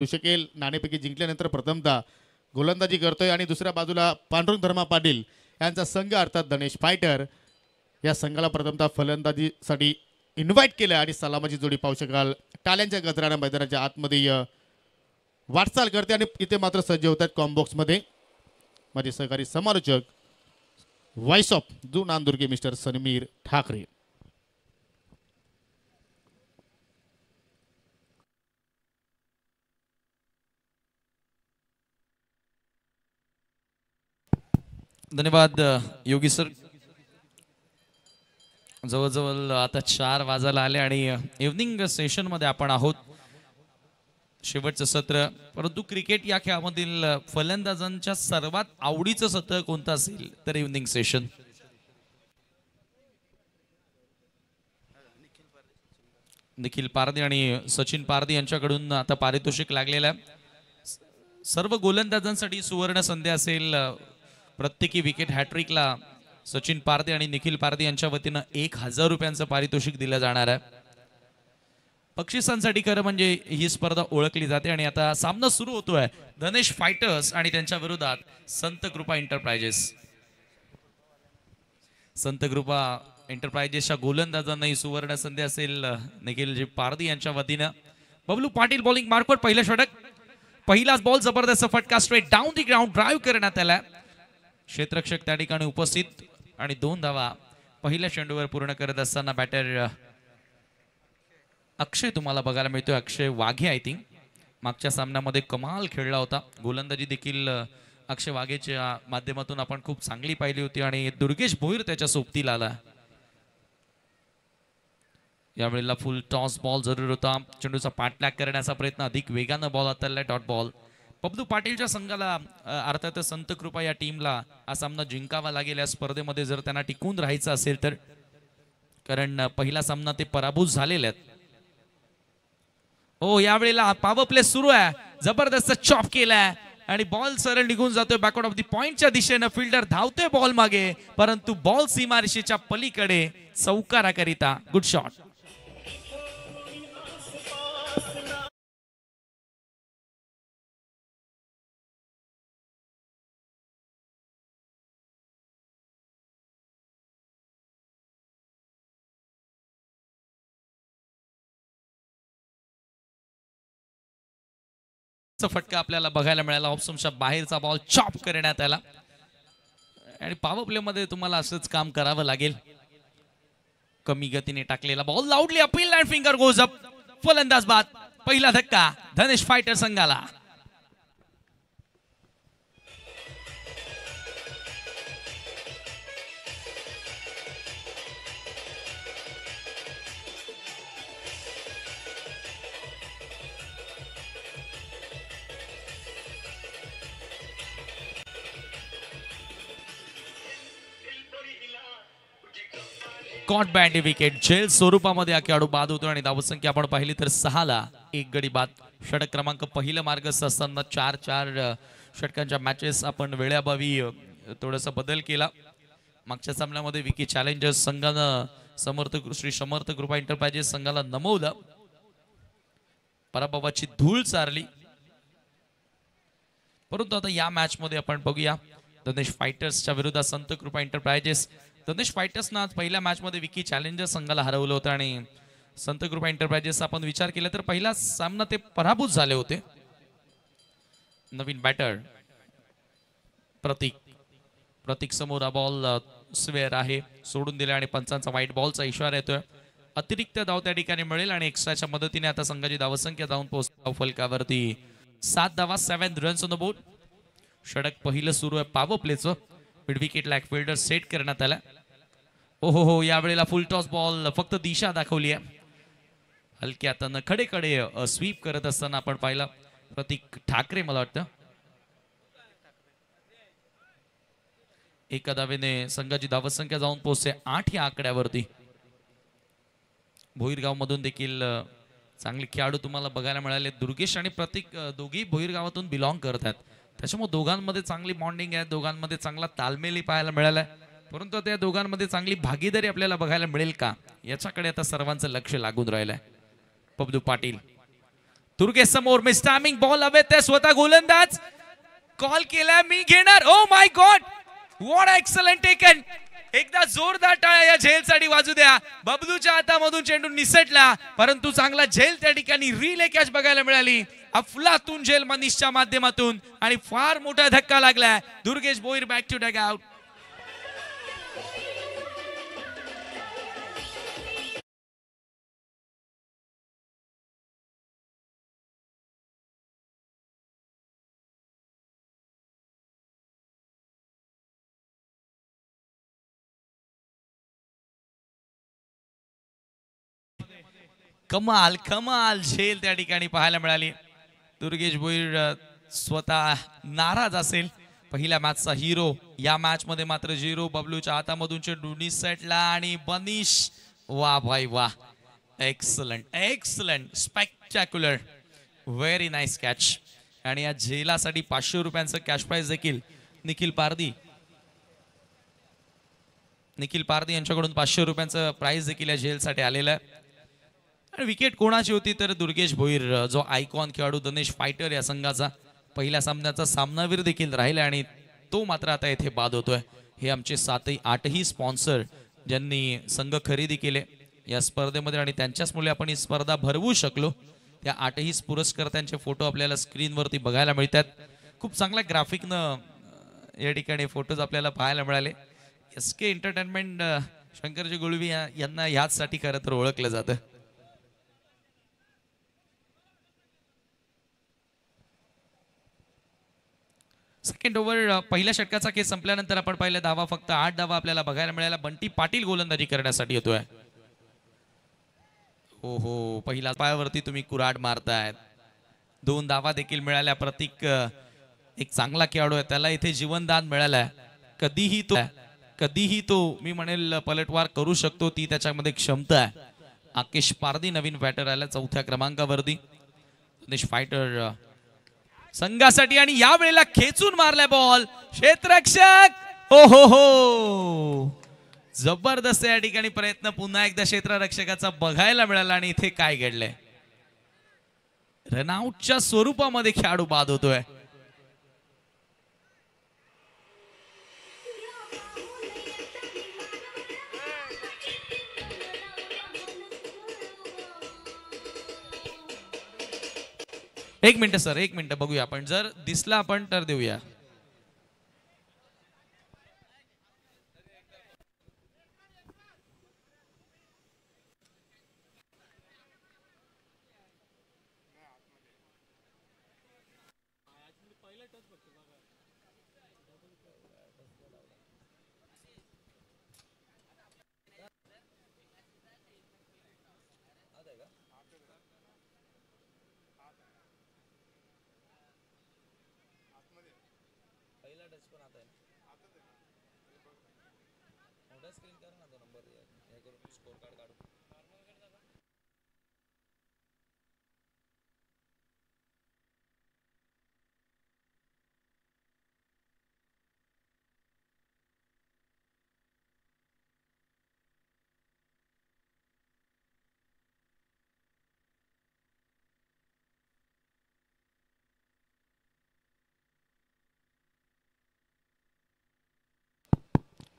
शकेल. नाणेफेकी जिंकल्यानंतर प्रथमतः गोलंदाजी करतोय आणि दुसऱ्या बाजूला पांडुरंग धर्मा पाटील यांचा संघ अर्थात धनेश फायटर या संघाला प्रथमतः फलंदाजीसाठी इन्व्हाइट केलं आणि सलामाची जोडी पाहू शकाल. टाल्यांच्या गजरानं मैदानाच्या आतमध्ये वाटचाल करते आणि इथे मात्र सज्ज होतात कॉम्बॉक्समध्ये माझे सहकारी समालोचक व्हॉइस ऑफ जू नांदुर्गे मिस्टर सनमीर ठाकरे. धन्यवाद योगी सर. जवळजवळ आता 4 वाजायला आले आणि इव्हनिंग सेशन मध्ये आपण आहोत. शेवटचं सत्र. परंतु क्रिकेट या खेळामधील फलंदाजांच्या सर्वात आवडीचं सत्र कोणतं असेल तर इव्हनिंग सेशन. निखिल पारदी आणि सचिन पारदी यांच्याकडून आता पारितोषिक लागलेलं आहे. सर्व गोलंदाजांसाठी सुवर्ण संधी असेल. प्रत्येकी विकेट हॅट्रिकला सचिन पारदी आणि निखिल पारदी यांच्या वतीनं 1000 रुपयांचं पारितोषिक दिलं जाणार आहे. बक्षिसांसाठी खरं म्हणजे ही स्पर्धा ओळखली जाते आणि आता सामना सुरू होतोय धनेश फायटर्स आणि त्यांच्या विरोधात संत कृपा एंटरप्राइजेस. संत कृपा एंटरप्राइजेसच्या गोलंदाजांनाही सुवर्ण संधी असेल. निखिलजी पारदी यांच्या वतीनं बबलू पाटील बॉलिंग मार्कवर पहिलं षटक. पहिलाच बॉल जबरदस्त फटका straight down the ground drive करण्यात आला. क्षेत्ररक्षक त्या ठिकाणी उपस्थित आणि 2 धावा पहिल्या चेंडूवर पूर्ण करत असताना बॅटर अक्षय तुम्हाला बघायला मिळतोय. अक्षय वाघे आय थिंक मागच्या सामन्यामध्ये कमाल खेळला होता. गोलंदाजी देखील अक्षय वाघेच्या माध्यमातून आपण खूप चांगली पाहिली होती आणि दुर्गेश भोईर त्याच्या सोबतीला आला. यावेळेला फुल टॉस बॉल जरूर होता. चेंडूचा पाठलाग करण्याचा प्रयत्न अधिक वेगानं बॉल हाताळलाय. Dot ball. बबलू पाटीलच्या संघाला अर्थात संत कृपा या टीमला हा सामना जिंकावा लागेल या स्पर्धेमध्ये जर त्यांना टिकून राहायचं असेल तर. कारण पहिला सामना ते पराभूत झालेले आहेत. हो यावेळेला पॉवर प्ले सुरू आहे. जबरदस्त चॉप केलाय आणि बॉल सरळ निघून जातोय बॅकवर्ड ऑफ दी पॉइंटच्या दिशेनं. फिल्डर धावतोय बॉल मागे परंतु बॉल सीमारेषेच्या पलीकडे चौकाराकरिता. Good shot. फटका आपल्याला बघायला मिळाला. ऑप्शनच्या बाहेरचा बॉल चॉप करण्यात आला आणि पॉवर प्ले मध्ये तुम्हाला असंच काम करावं लागेल. कमी गतीने टाकलेला ball loudly appeal and finger goes up. फलंदाज बाद. पहिला धक्का धनेश फायटर संघाला. Caught behind wicket. झेल स्वरूपामध्ये हा खेळाडू बाद होतो आणि धावसंख्या आपण पाहिली तर 6 ला 1 गडी बाद. षटक क्रमांक पहिलं मार्गस्थ असताना 4-4 षटकांच्या मॅचेस आपण वेळाभावी थोडासा बदल केला. मागच्या सामन्यामध्ये विकी चॅलेंजर्स संघानं श्री समर्थ कृपा एंटरप्राइजेस संघाला नमवलं. पराभवाची धूळ चारली. परंतु आता या मॅच मध्ये आपण बघूया धनेश फायटर्सच्या विरोधात संत कृपा एंटरप्राइजेस. धनेश फायटर्सनं आज पहिल्या मॅच मध्ये विकी चॅलेंजर्स संघाला हरवलं होतं आणि संत कृपा एंटरप्राइजेसचा आपण विचार केला तर पहिला सामना ते पराभूत झाले होते. नवीन बॅटर प्रतीक समोर हा बॉल स्वेअर आहे. सोडून दिला आणि पंचांचा व्हाईट बॉलचा इशारा येतोय. अतिरिक्त धाव त्या ठिकाणी मिळेल आणि एक्स्ट्राच्या मदतीने आता संघाची धावसंख्या जाऊन पोहोचते फलकावरती. 7 धावा 7 रन्स ऑन द बोर्ड. षटक पहिलं सुरू आहे पॉवर प्लेचं. मिड विकेटला एक फिल्डर सेट करण्यात आला. हो यावेळेला फुल टॉस बॉल फक्त दिशा दाखवली आहे. हलक्या हातानं खडे स्वीप करत असताना आपण पाहिला प्रतीक ठाकरे मला वाटतं. एका धावेने संघाची धावसंख्या जाऊन पोहोचते 8 या आकड्यावरती. भोईरगाव मधून देखील चांगले खेळाडू तुम्हाला बघायला मिळाले. दुर्गेश आणि प्रतीक दोघी भोईरगावातून बिलॉंग करतात. त्याच्यामुळे दोघांमध्ये चांगली बॉन्डिंग आहे. दोघांमध्ये चांगला तालमेलही पाहायला मिळालाय. परंतु त्या दोघांमध्ये चांगली भागीदारी आपल्याला बघायला मिळेल का याच्याकडे आता सर्वांचं लक्ष लागून राहिलंय. बबलू पाटील दुर्गेश समोर मिस टायमिंग बॉल हवेत आहे, स्वतः गोलंदाज कॉल केलाय मी घेणार. Oh my God, what excellent taken. एकदा जोरदार टाळ्या या झेलसाठी वाजू द्या. बबलूच्या हातामधून चेंडू निसटला, परंतु चांगला झेल त्या ठिकाणी रिले कॅच बघायला मिळाली. अफलातून झेल मनीषच्या माध्यमातून आणि फार मोठा धक्का लागलाय. Durgesh Bhoir back to dugout. कमाल कमाल झेल त्या ठिकाणी पाहायला मिळाली. दुर्गेश भोईर स्वतः नाराज असेल. पहिल्या मॅचचा हिरो, या मॅच मध्ये मात्र 0. बबलूच्या हातामधून चेंडू निसटला आणि मनीष, वा भाई वा, excellent excellent spectacular, very nice catch. आणि या झेलासाठी 500 रुपयांचं कॅश प्राइज देखील निखिल पारदी यांच्याकडून 500 रुपयांचं प्राइज देखील या झेलसाठी आलेलं आहे. आणि विकेट कोणाची होती तर दुर्गेश भोईर, जो आयकॉन खेळाडू दनेश फायटर या संघाचा पहिल्या सामन्याचा सामनावीर देखील राहिला आणि तो मात्र आता येथे बाद होतोय. हे आमचे 7-8ही स्पॉन्सर ज्यांनी संघ खरेदी केले या स्पर्धेमध्ये आणि त्यांच्याचमुळे आपण ही स्पर्धा भरवू शकलो. त्या 8ही पुरस्कर्त्यांचे फोटो आपल्याला स्क्रीनवरती बघायला मिळतात. खूप चांगल्या ग्राफिकनं या ठिकाणी फोटोज आपल्याला पाहायला मिळाले. SK एंटरटेनमेंट, शंकरजी गुळवी यांना ह्याचसाठी खरं तर ओळखलं जातं. सेकंड ओव्हर पहिल्या षटकाचा खेळ संपल्यानंतर आपण पाहिलं धावा फक्त 8 धावा आपल्याला बघायला मिळाला. बंटी पाटील गोलंदाजी करण्यासाठी येतोय. हो हो, पहिल्या पायावरती तुम्ही कुऱ्हाड मारतायत. 2 धावा देखील मिळाल्या. प्रतीक एक चांगला खेळाडू आहे, त्याला इथे जीवनदान मिळालंय. कधीही तो मी म्हणेल पलटवार करू शकतो, ती त्याच्यामध्ये क्षमता आहे. आकेश पारदी नवीन बॅटर आला 4थ्या क्रमांकावरती. दनेश फायटर संघासाठी आणि या वेळेला खेचून मारलाय बॉल. क्षेत्ररक्षक, हो हो हो, जबरदस्त या ठिकाणी प्रयत्न पुन्हा एकदा क्षेत्ररक्षकाचा बघायला मिळाला. आणि इथे काय घडलंय, रनआउटच्या स्वरूपामध्ये खेळाडू बाद होतोय. एक मिनिट सर, एक मिनिट बघूया आपण, जर दिसला आपण तर देऊया.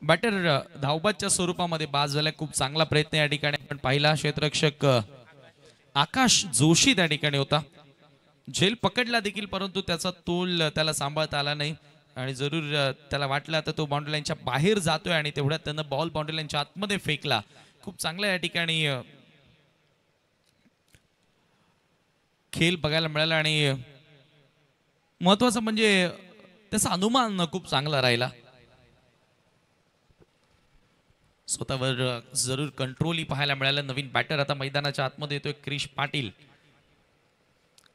बॅटर धावबादच्या स्वरूपामध्ये बाद झाला. खूप चांगला प्रयत्न या ठिकाणी आपण पाहिला. क्षेत्ररक्षक आकाश जोशी त्या ठिकाणी होता. झेल पकडला देखील, परंतु त्याचा तोल त्याला सांभाळता आला नाही आणि जरूर त्याला वाटलं आता तो बाउंड्री लाईनच्या बाहेर जातोय आणि तेवढ्यात त्यानं बॉल बाउंड्री लाईनच्या आतमध्ये फेकला. खूप चांगला या ठिकाणी खेळ बघायला मिळाला आणि महत्वाचं म्हणजे त्याचा अनुमान खूप चांगला राहिला. स्वतःवर जरूर कंट्रोलही पाहायला मिळालं. नवीन बॅटर आता मैदानाच्या आतमध्ये येतोय क्रिश पाटील.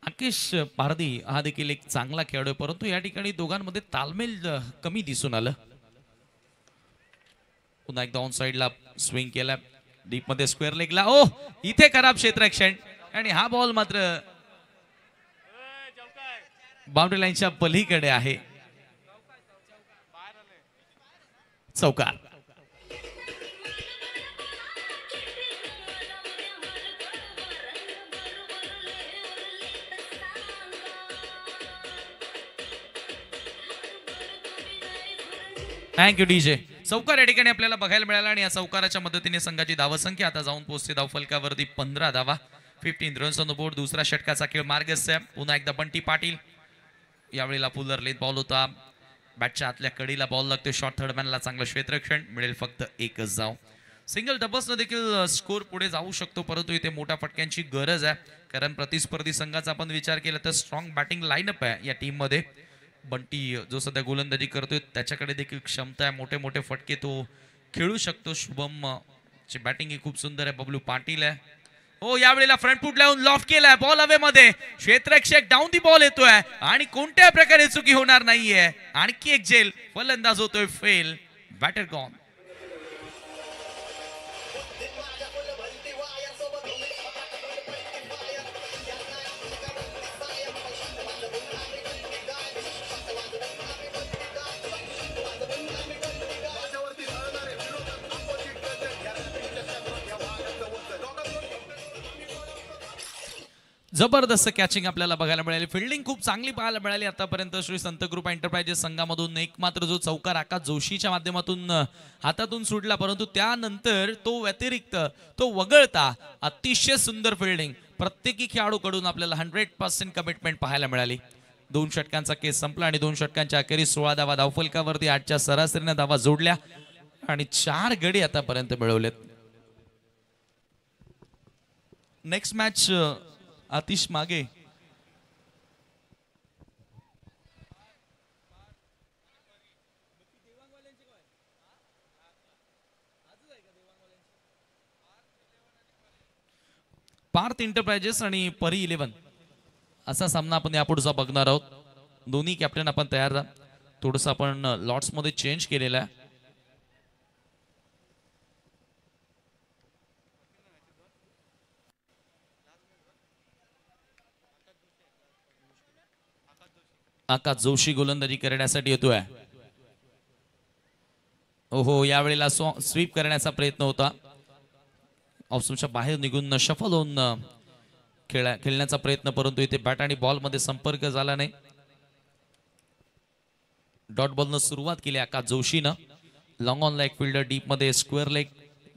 आकेश पारदी हा देखील एक चांगला खेळाडू आहे, परंतु या ठिकाणी दोघांमध्ये तालमेल कमी दिसून आलं. पुन्हा एकदा ऑन साइडला स्विंग केला, डीप मध्ये स्क्वेअर लेगला. ओ इथे खराब क्षेत्ररक्षण आणि हा बॉल मात्र बाउंड्री लाईनच्या पलीकडे आहे. चौकार. Thank you DJ. चौकार या ठिकाणी आपल्याला बघायला मिळाला आणि या चौकाराच्या मदतीने संघाची धावसंख्या आता जाऊन पोहोचते धावफलकावरती 15 धावा. 15 रन्स ऑन द बोर्ड. दुसरा षटकाचा खेळ मार्गस्य. पुन्हा एकदा बंटी पाटील. यावेळेला पुलर लेथ बॉल होता. बॅटच्या आतल्या कडीला बॉल लागतो. शॉर्ट थर्डमॅनला चांगलं क्षेत्ररक्षण मिळेल. फक्त एकच जाव. सिंगल डबल्सनं देखील स्कोर पुढे जाऊ शकतो, परंतु इथे मोठ्या फटक्यांची गरज आहे, कारण प्रतिस्पर्धी संघाचा आपण विचार केला तर स्ट्रॉंग बॅटिंग लाईनअप आहे या टीम मध्ये. बंटी जो सध्या गोलंदाजी करतोय त्याच्याकडे देखील क्षमता आहे, मोठे मोठे फटके तो खेळू शकतो. शुभम ची बॅटिंग ही खूप सुंदर आहे. बबलू पाटील आहे. हो, यावेळेला फ्रंट फूट लावून लॉफ्ट केलाय. बॉल हवे मध्ये. क्षेत्ररक्षक डाऊन दी बॉल येतोय आणि कोणत्या प्रकारे चुकी होणार नाहीये. आणखी एक झेल. फलंदाज होतोय फेल. Batter gone. जबरदस्त कॅचिंग आपल्याला बघायला मिळाली. फिल्डिंग खूप चांगली पाहायला मिळाली आतापर्यंत श्री संत कृपा एंटरप्राइजेस संघामधून. एक मात्र जो चौकार आकाश जोशीच्या माध्यमातून हातातून सुटला, परंतु त्यानंतर तो व्यतिरिक्त तो वगळता अतिशय सुंदर फिल्डिंग प्रत्येकी खेळाडूकडून आपल्याला 100% कमिटमेंट पाहायला मिळाली. 2 षटकांचा केस संपला आणि 2 षटकांच्या अखेरीस 16 धावा धावफलकावरती. 8च्या सरासरीने धावा जोडल्या आणि 4 गडी आतापर्यंत मिळवलेत. नेक्स्ट मॅच आतिश मागे. पार्थ एंटरप्राइजेस आणि परी 11 असा सामना आपण यापुढचा बघणार आहोत. दोन्ही कॅप्टन आपण तयार राहा. थोडंसं आपण लॉट्स मध्ये चेंज केलेला आहे. आकाश जोशी गोलंदाजी करण्यासाठी येतोय. ओहो, यावेळेला स्वीप करण्याचा प्रयत्न होता. ऑफस्टंपच्या बाहेर निघून शफल होऊन खेळण्याचा प्रयत्न, परंतु इथे बॅट आणि बॉल मध्ये संपर्क झाला नाही. डॉट बॉलनं सुरुवात केली आकाश जोशीनं. Long on leg fielder, deep मध्ये square leg,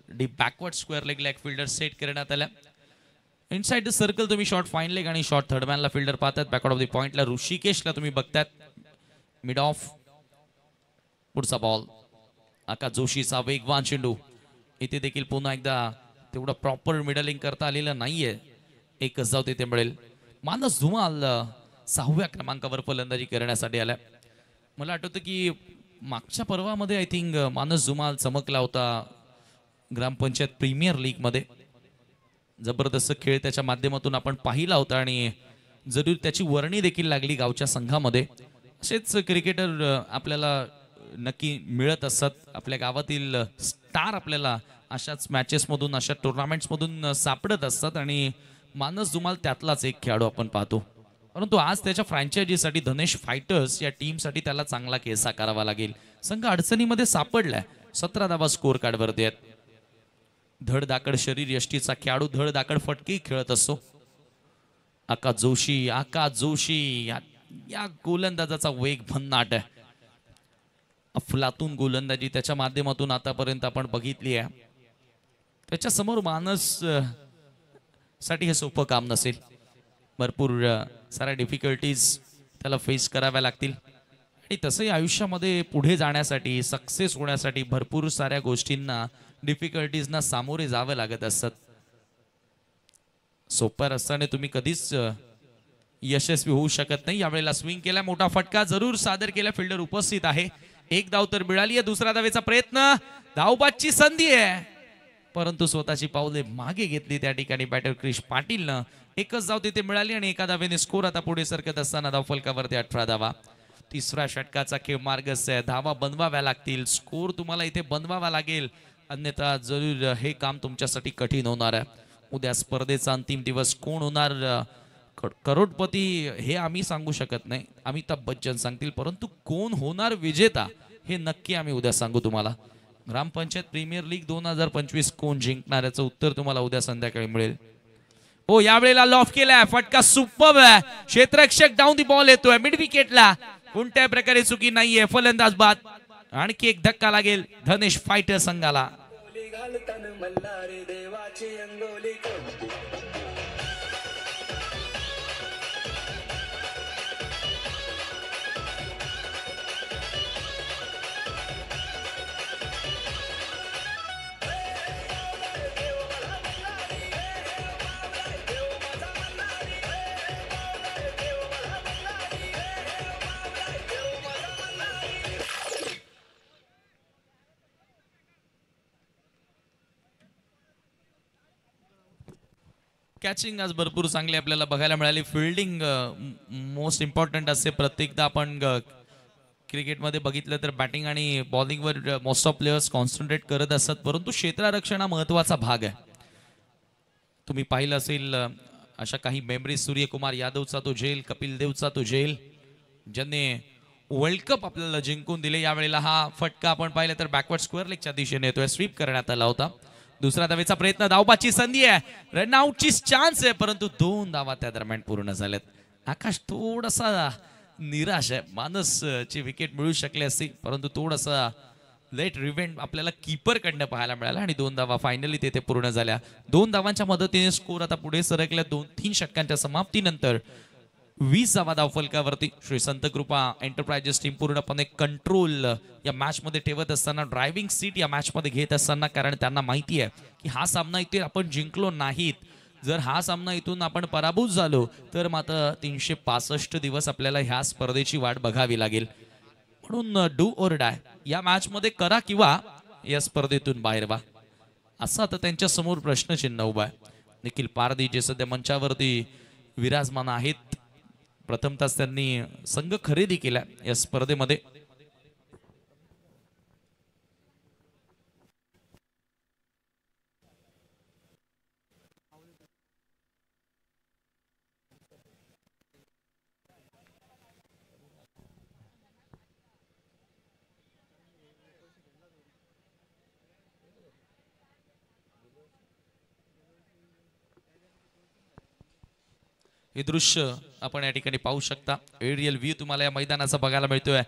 deep backward square leg leg fielder set करण्यात आल्या. इनसाइड द सर्कल तुम्ही शॉर्ट फाईन लेग आणि शॉर्ट थर्डमॅनला फिल्डर पाहतात. बॅकआउट ऑफ द पॉइंटला ऋषिकेशला तुम्ही बघतात. Mid off. पुढचा बॉल. आकाश जोशीचा वेगवान चेंडू. इथे देखील पुन्हा एकदा तेवढं प्रॉपर मिडलिंग करता आलेलं नाहीये. एकच जाऊ तिथे मिळेल. मानस धुमाल 6व्या क्रमांकावर फलंदाजी करण्यासाठी आलाय. मला आठवतं की मागच्या पर्वामध्ये आय थिंक मानस धुमाल चमकला होता ग्रामपंचायत प्रीमियर लीग मध्ये. जबरदस्त खेळ त्याच्या माध्यमातून आपण पाहिला होता आणि जरूर त्याची वर्णी देखील लागली गावच्या संघामध्ये. असेच क्रिकेटर आपल्याला नक्की मिळत असतात. आपल्या गावातील स्टार आपल्याला अशाच मॅचेस मधून, अशा टुर्नामेंट्स मधून सापडत असतात आणि मानस धुमाल त्यातलाच एक खेळाडू आपण पाहतो. परंतु आज त्याच्या फ्रँचायझीसाठी धनेश फायटर्स या टीमसाठी त्याला चांगला केसा करावा लागेल. संघ अडचणीमध्ये सापडलाय. 17 धावा स्कोर कार्ड वरती आहेत. धडधाकड शरीर यष्टीचा खेळाडू, धडधाकड फटके खेळत असतो. आकाश जोशी या गोलंदाजाचा वेग भन्नाट आहे. अफलातून गोलंदाजी त्याच्या माध्यमातून आतापर्यंत आपण बघितली आहे. त्याच्या समोर मानस साठी हे सोपं काम नसेल. भरपूर साऱ्या डिफिकल्टीज त्याला फेस कराव्या लागतील आणि तसंही आयुष्यामध्ये पुढे जाण्यासाठी, सक्सेस होण्यासाठी भरपूर साऱ्या गोष्टींना, डिफिकल्टीजना सामोरे जावं लागत असतात. सोप्या रस्त्याने तुम्ही कधीच यशस्वी होऊ शकत नाही. यावेळेला स्विंग केला, मोठा फटका जरूर सादर केला. फिल्डर उपस्थित आहे. एक धाव तर मिळाली आहे. दुसरा धावेचा प्रयत्न, धावबादची संधी आहे, परंतु स्वतःची पावले मागे घेतली त्या ठिकाणी बॅटर क्रिश पाटीलनं. एकच धाव तिथे मिळाली आणि एका धावेने स्कोर आता पुढे सरकत असताना धावफलकावरती 18 धावा. तिसऱ्या षटकाचा खेळ मार्गस्थ आहे. धावा बनवाव्या लागतील. स्कोर तुम्हाला इथे बनवावा लागेल, अन्यथा जरूर हे काम तुमच्यासाठी कठीण होणार आहे. उद्या स्पर्धेचा अंतिम दिवस. कोण होणार करोडपती हे आम्ही सांगू शकत नाही, अमिताभ बच्चन सांगतील, परंतु कोण होणार विजेता हे नक्की आम्ही उद्या सांगू तुम्हाला. ग्रामपंचायत प्रीमियर लीग 2025 कोण जिंकणार याचं उत्तर तुम्हाला उद्या संध्याकाळी मिळेल. हो, यावेळेला लॉफ केलाय. फटका सुपर्ब आहे. क्षेत्ररक्षक डाऊन दी बॉल येतोय मिड विकेटला. कोणत्याही प्रकारे चुकी नाहीये. फलंदाज बाद. आणखी एक धक्का लागेल धनेश फायटर संघाला. कॅचिंग आज भरपूर चांगली आपल्याला बघायला मिळाली. फिल्डिंग मोस्ट इम्पॉर्टंट असते. प्रत्येकदा आपण क्रिकेटमध्ये बघितलं तर बॅटिंग आणि बॉलिंगवर मोस्ट ऑफ प्लेयर्स कॉन्सन्ट्रेट करत असतात, परंतु क्षेत्ररक्षण हा महत्वाचा भाग आहे. तुम्ही पाहिलं असेल अशा काही मेमरीज, सूर्यकुमार यादवचा तो झेल, कपिल देवचा तो झेल, ज्यांनी वर्ल्ड कप आपल्याला जिंकून दिले. यावेळेला हा फटका आपण पाहिलं तर बॅकवर्ड स्क्वेअर लेगच्या दिशेने येतोय. स्वीप करण्यात आला होता. दुसरा धावेचा प्रयत्न, धावबाची संधी आहे, रनआउटची चान्स आहे, परंतु 2 धावा त्या दरम्यान पूर्ण झाल्यात. आकाश थोडासा निराश आहे. मानसची विकेट मिळू शकली असती, परंतु थोडासा लेट रिव्हेंट आपल्याला कीपर कडनं पाहायला मिळाला आणि 2 धावा फायनली तेथे पूर्ण झाल्या. 2 धावांच्या मदतीने स्कोर आता पुढे सरकल्या. 2-3 षटकांच्या समाप्तीनंतर 20 धावा धावफलकावरती. श्री संत कृपा एंटरप्राइजेस टीम पूर्णपणे कंट्रोल या मॅच मध्ये ठेवत असताना, ड्रायव्हिंग सीट या मॅच मध्ये घेत असताना, कारण त्यांना माहिती आहे की हा सामना इथे आपण जिंकलो नाहीत, जर हा सामना इथून आपण पराभूत झालो तर मात्र 365 दिवस आपल्याला ह्या स्पर्धेची वाट बघावी लागेल. म्हणून डू ऑर डाय या मॅच मध्ये करा किंवा या स्पर्धेतून बाहेर व्हा, असा आता त्यांच्या समोर प्रश्नचिन्ह उभा आहे. निखिल पारदी जे सध्या मंचावरती विराजमान आहेत, प्रथमतः त्यांनी संघ खरेदी केला या स्पर्धेमध्ये. हे दृश्य आपण या ठिकाणी पाहू शकता. एरियल व्ह्यू तुम्हाला या मैदानाचा बघायला मिळतोय.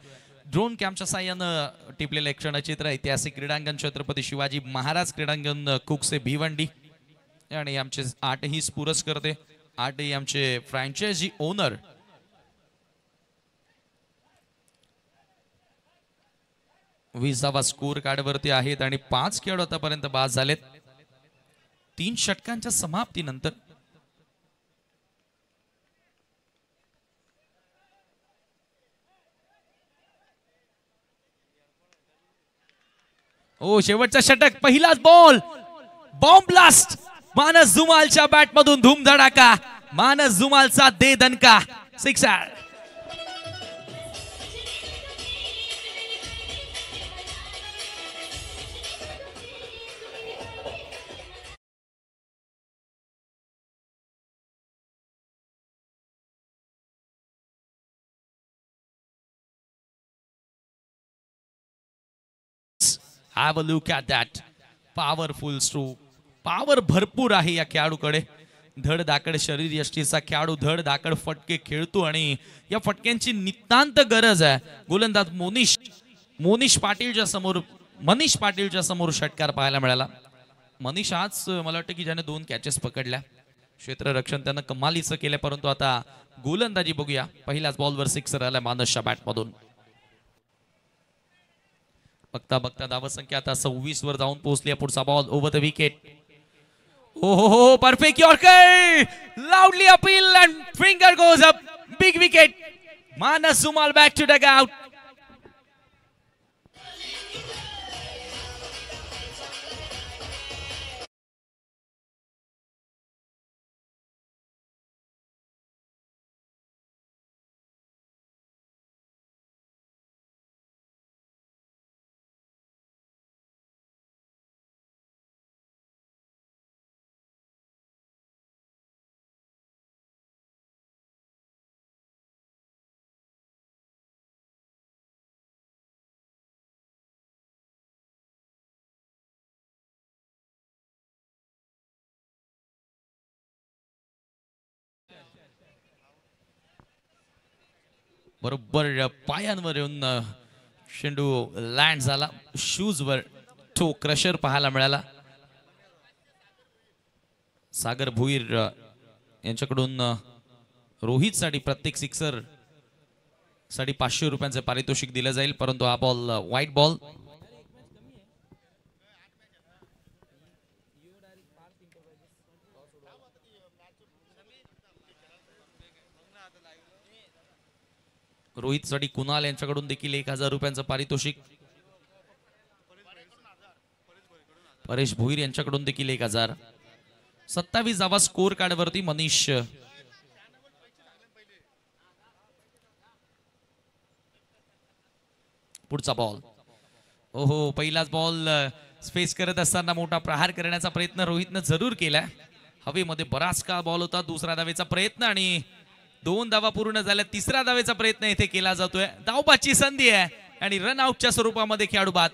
ड्रोन कॅमच्या साह्यानं टिपलेलं एक क्षणचित्र. ऐतिहासिक क्रीडांगण छत्रपती शिवाजी महाराज क्रीडांगण कुकसे भिवंडी आणि आमचे 8ही पुरस्कर्ते, 8ही आमचे फ्रँचायझी ओनर. वीस धावा स्कोर कार्ड वरती आहेत आणि 5 खेळाडू आतापर्यंत बाद झालेत. 3 षटकांच्या समाप्तीनंतर शेवटचा षटक, पहिलाच बॉल, बॉम्ब ब्लास्ट. मानस जुमालच्या बॅट मधून धूमधडाका, मानस जुमालचा दे दणका, sixer. Have a look at that. Powerful stroke. Power भरपूर आहे या खेळाडूकडे. धडधाकड शरीर यष्टीचा खेळाडू धडधाकड फटके खेळतो आणि या फटक्यांची नितांत गरज आहे. गोलंदाज मनीष पाटीलच्या समोर षटकार पाहायला मिळाला. मनीष आज मला वाटतं की ज्याने 2 कॅचेस पकडल्या, क्षेत्ररक्षण त्यानं कमालीचं केलं, परंतु आता गोलंदाजी बघूया. पहिल्याच बॉलवर सिक्सर आला मानसच्या बॅटमधून. बघता बघता धावसंख्या आता 26 वर जाऊन पोहोचली. पुढचा बॉल ओव्हर द विकेट. हो perfect yorker, loudly appeal and finger goes up, big wicket. मानस जुमाल बॅक टू डग आउट. बरोबर पायांवर येऊन शेंडू लँड झाला शूज वर, तो क्रशर पाहायला मिळाला. सागर भुईर यांच्याकडून रोहित साठी प्रत्येक सिक्सर साठी 500 रुपयांचे पारितोषिक दिलं जाईल, परंतु हा बॉल व्हाईट बॉल. रोहित साठी कुणाल यांच्याकडून देखील 1000 रुपयांचं पारितोषिक. परेश भोईर यांच्याकडून देखील 1000. 27 धावा स्कोर कार्ड वरती. मनीष पुढचा बॉल. ओहो, पहिलाच बॉल स्पेस करत असताना मोठा प्रहार करण्याचा प्रयत्न रोहितनं जरूर केलाय. हवेमध्ये बराच काळ बॉल होता. दुसऱ्या धावेचा प्रयत्न आणि 2 धावा पूर्ण झाल्या. तिसऱ्या धावेचा प्रयत्न इथे केला जातोय. धावबाची संधी आहे आणि रन आउटच्या स्वरूपामध्ये खेळाडू बाद.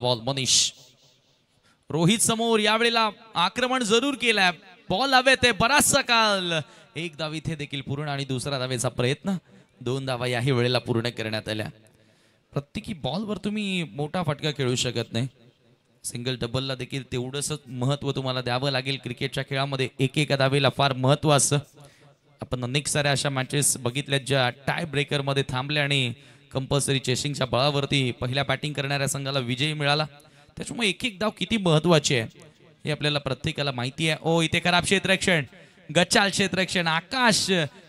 बॉल मनीष. रोहित समोर यावेळेला आक्रमण जरूर केलाय. बॉल हवेत आहे बराचसा काल. 1 धाव इथे देखील पूर्ण आणि दुसरा धावेचा प्रयत्न. 2 धावा याही वेळेला पूर्ण करण्यात आल्या. प्रत्येकी बॉलवर तुम्ही मोठा फटका खेळू शकत नाही. सिंगल डबलला देखील तेवढंच महत्व तुम्हाला द्यावं लागेल. क्रिकेटच्या खेळामध्ये एकेका धावेला फार महत्व असतं. आपण अनेक साऱ्या अशा मॅचेस बघितल्यात ज्या टाय ब्रेकर मध्ये थांबल्या आणि कंपल्सरी चेसिंगच्या बळावरती पहिल्या बॅटिंग करणाऱ्या संघाला विजय मिळाला. त्याच्यामुळे एक एक धाव किती महत्वाची आहे हे आपल्याला प्रत्येकाला माहिती आहे. ओ, इथे खराब क्षेत्ररक्षण, गचाल क्षेत्ररक्षण. आकाश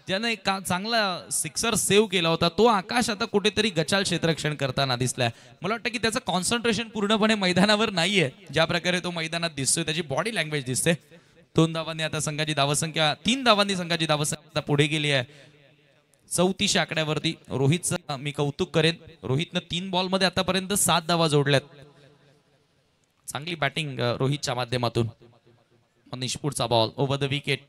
ज्याने चांगला सिक्सर सेव्ह केला होता, तो आकाश आता कुठेतरी गचाल क्षेत्ररक्षण करताना दिसलाय. मला वाटतं की त्याचं कॉन्सन्ट्रेशन पूर्णपणे मैदानावर नाहीये. ज्या प्रकारे तो मैदानात दिसतोय त्याची बॉडी लँग्वेज दिसते. 2 धावांनी आता संघाची धावसंख्या 3 धावांनी संघाची धावसंख्या पुढे गेली आहे 34 आकड्यावरती. रोहितचं मी कौतुक करेन. रोहितनं 3 बॉलमध्ये आतापर्यंत 7 धावा जोडल्यात. चांगली बॅटिंग रोहितच्या माध्यमातून. मनीष पुढचा ball over the wicket.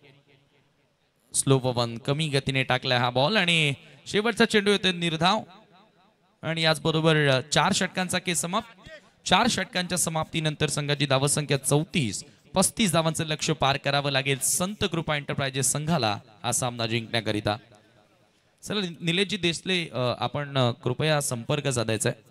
Slow Pavan कमी गतीने टाकलाय हा बॉल आणि शेवटचा चेंडू येतो निर्धाव. आणि याचबरोबर 4 षटकांचा खेळ समाप्त. 4 षटकांच्या समाप्तीनंतर संघाची धावसंख्या 34. 35 धावांचं लक्ष्य पार करावं लागेल संत कृपा एंटरप्राइजेस संघाला हा सामना जिंकण्याकरिता. चला निलेशजी देसले, आपण कृपया संपर्क साधायचा आहे.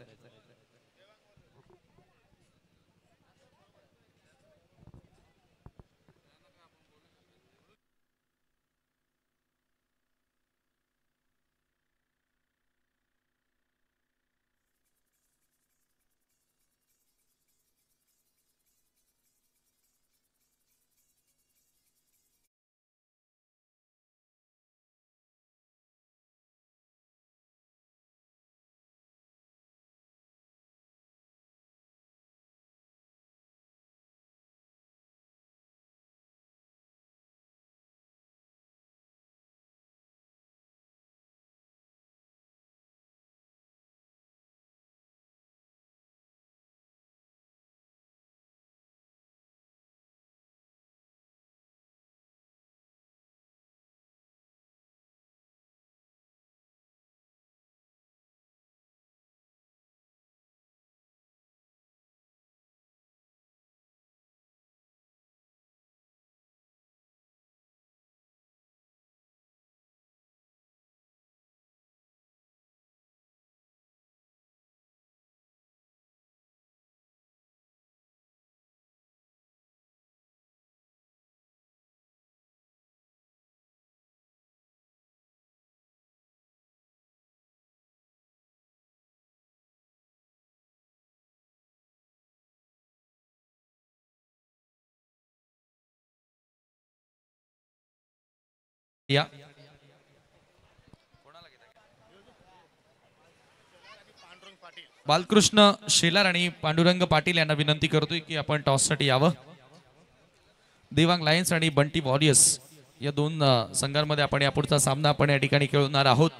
या बालकृष्ण शेलार आणि पांडुरंग पाटील यांना विनंती करतोय की आपण टॉससाठी यावं. देवांग लायन्स आणि बंटी वॉरियर्स या दोन संघांमध्ये आपण यापुढचा सामना आपण या ठिकाणी खेळवणार आहोत.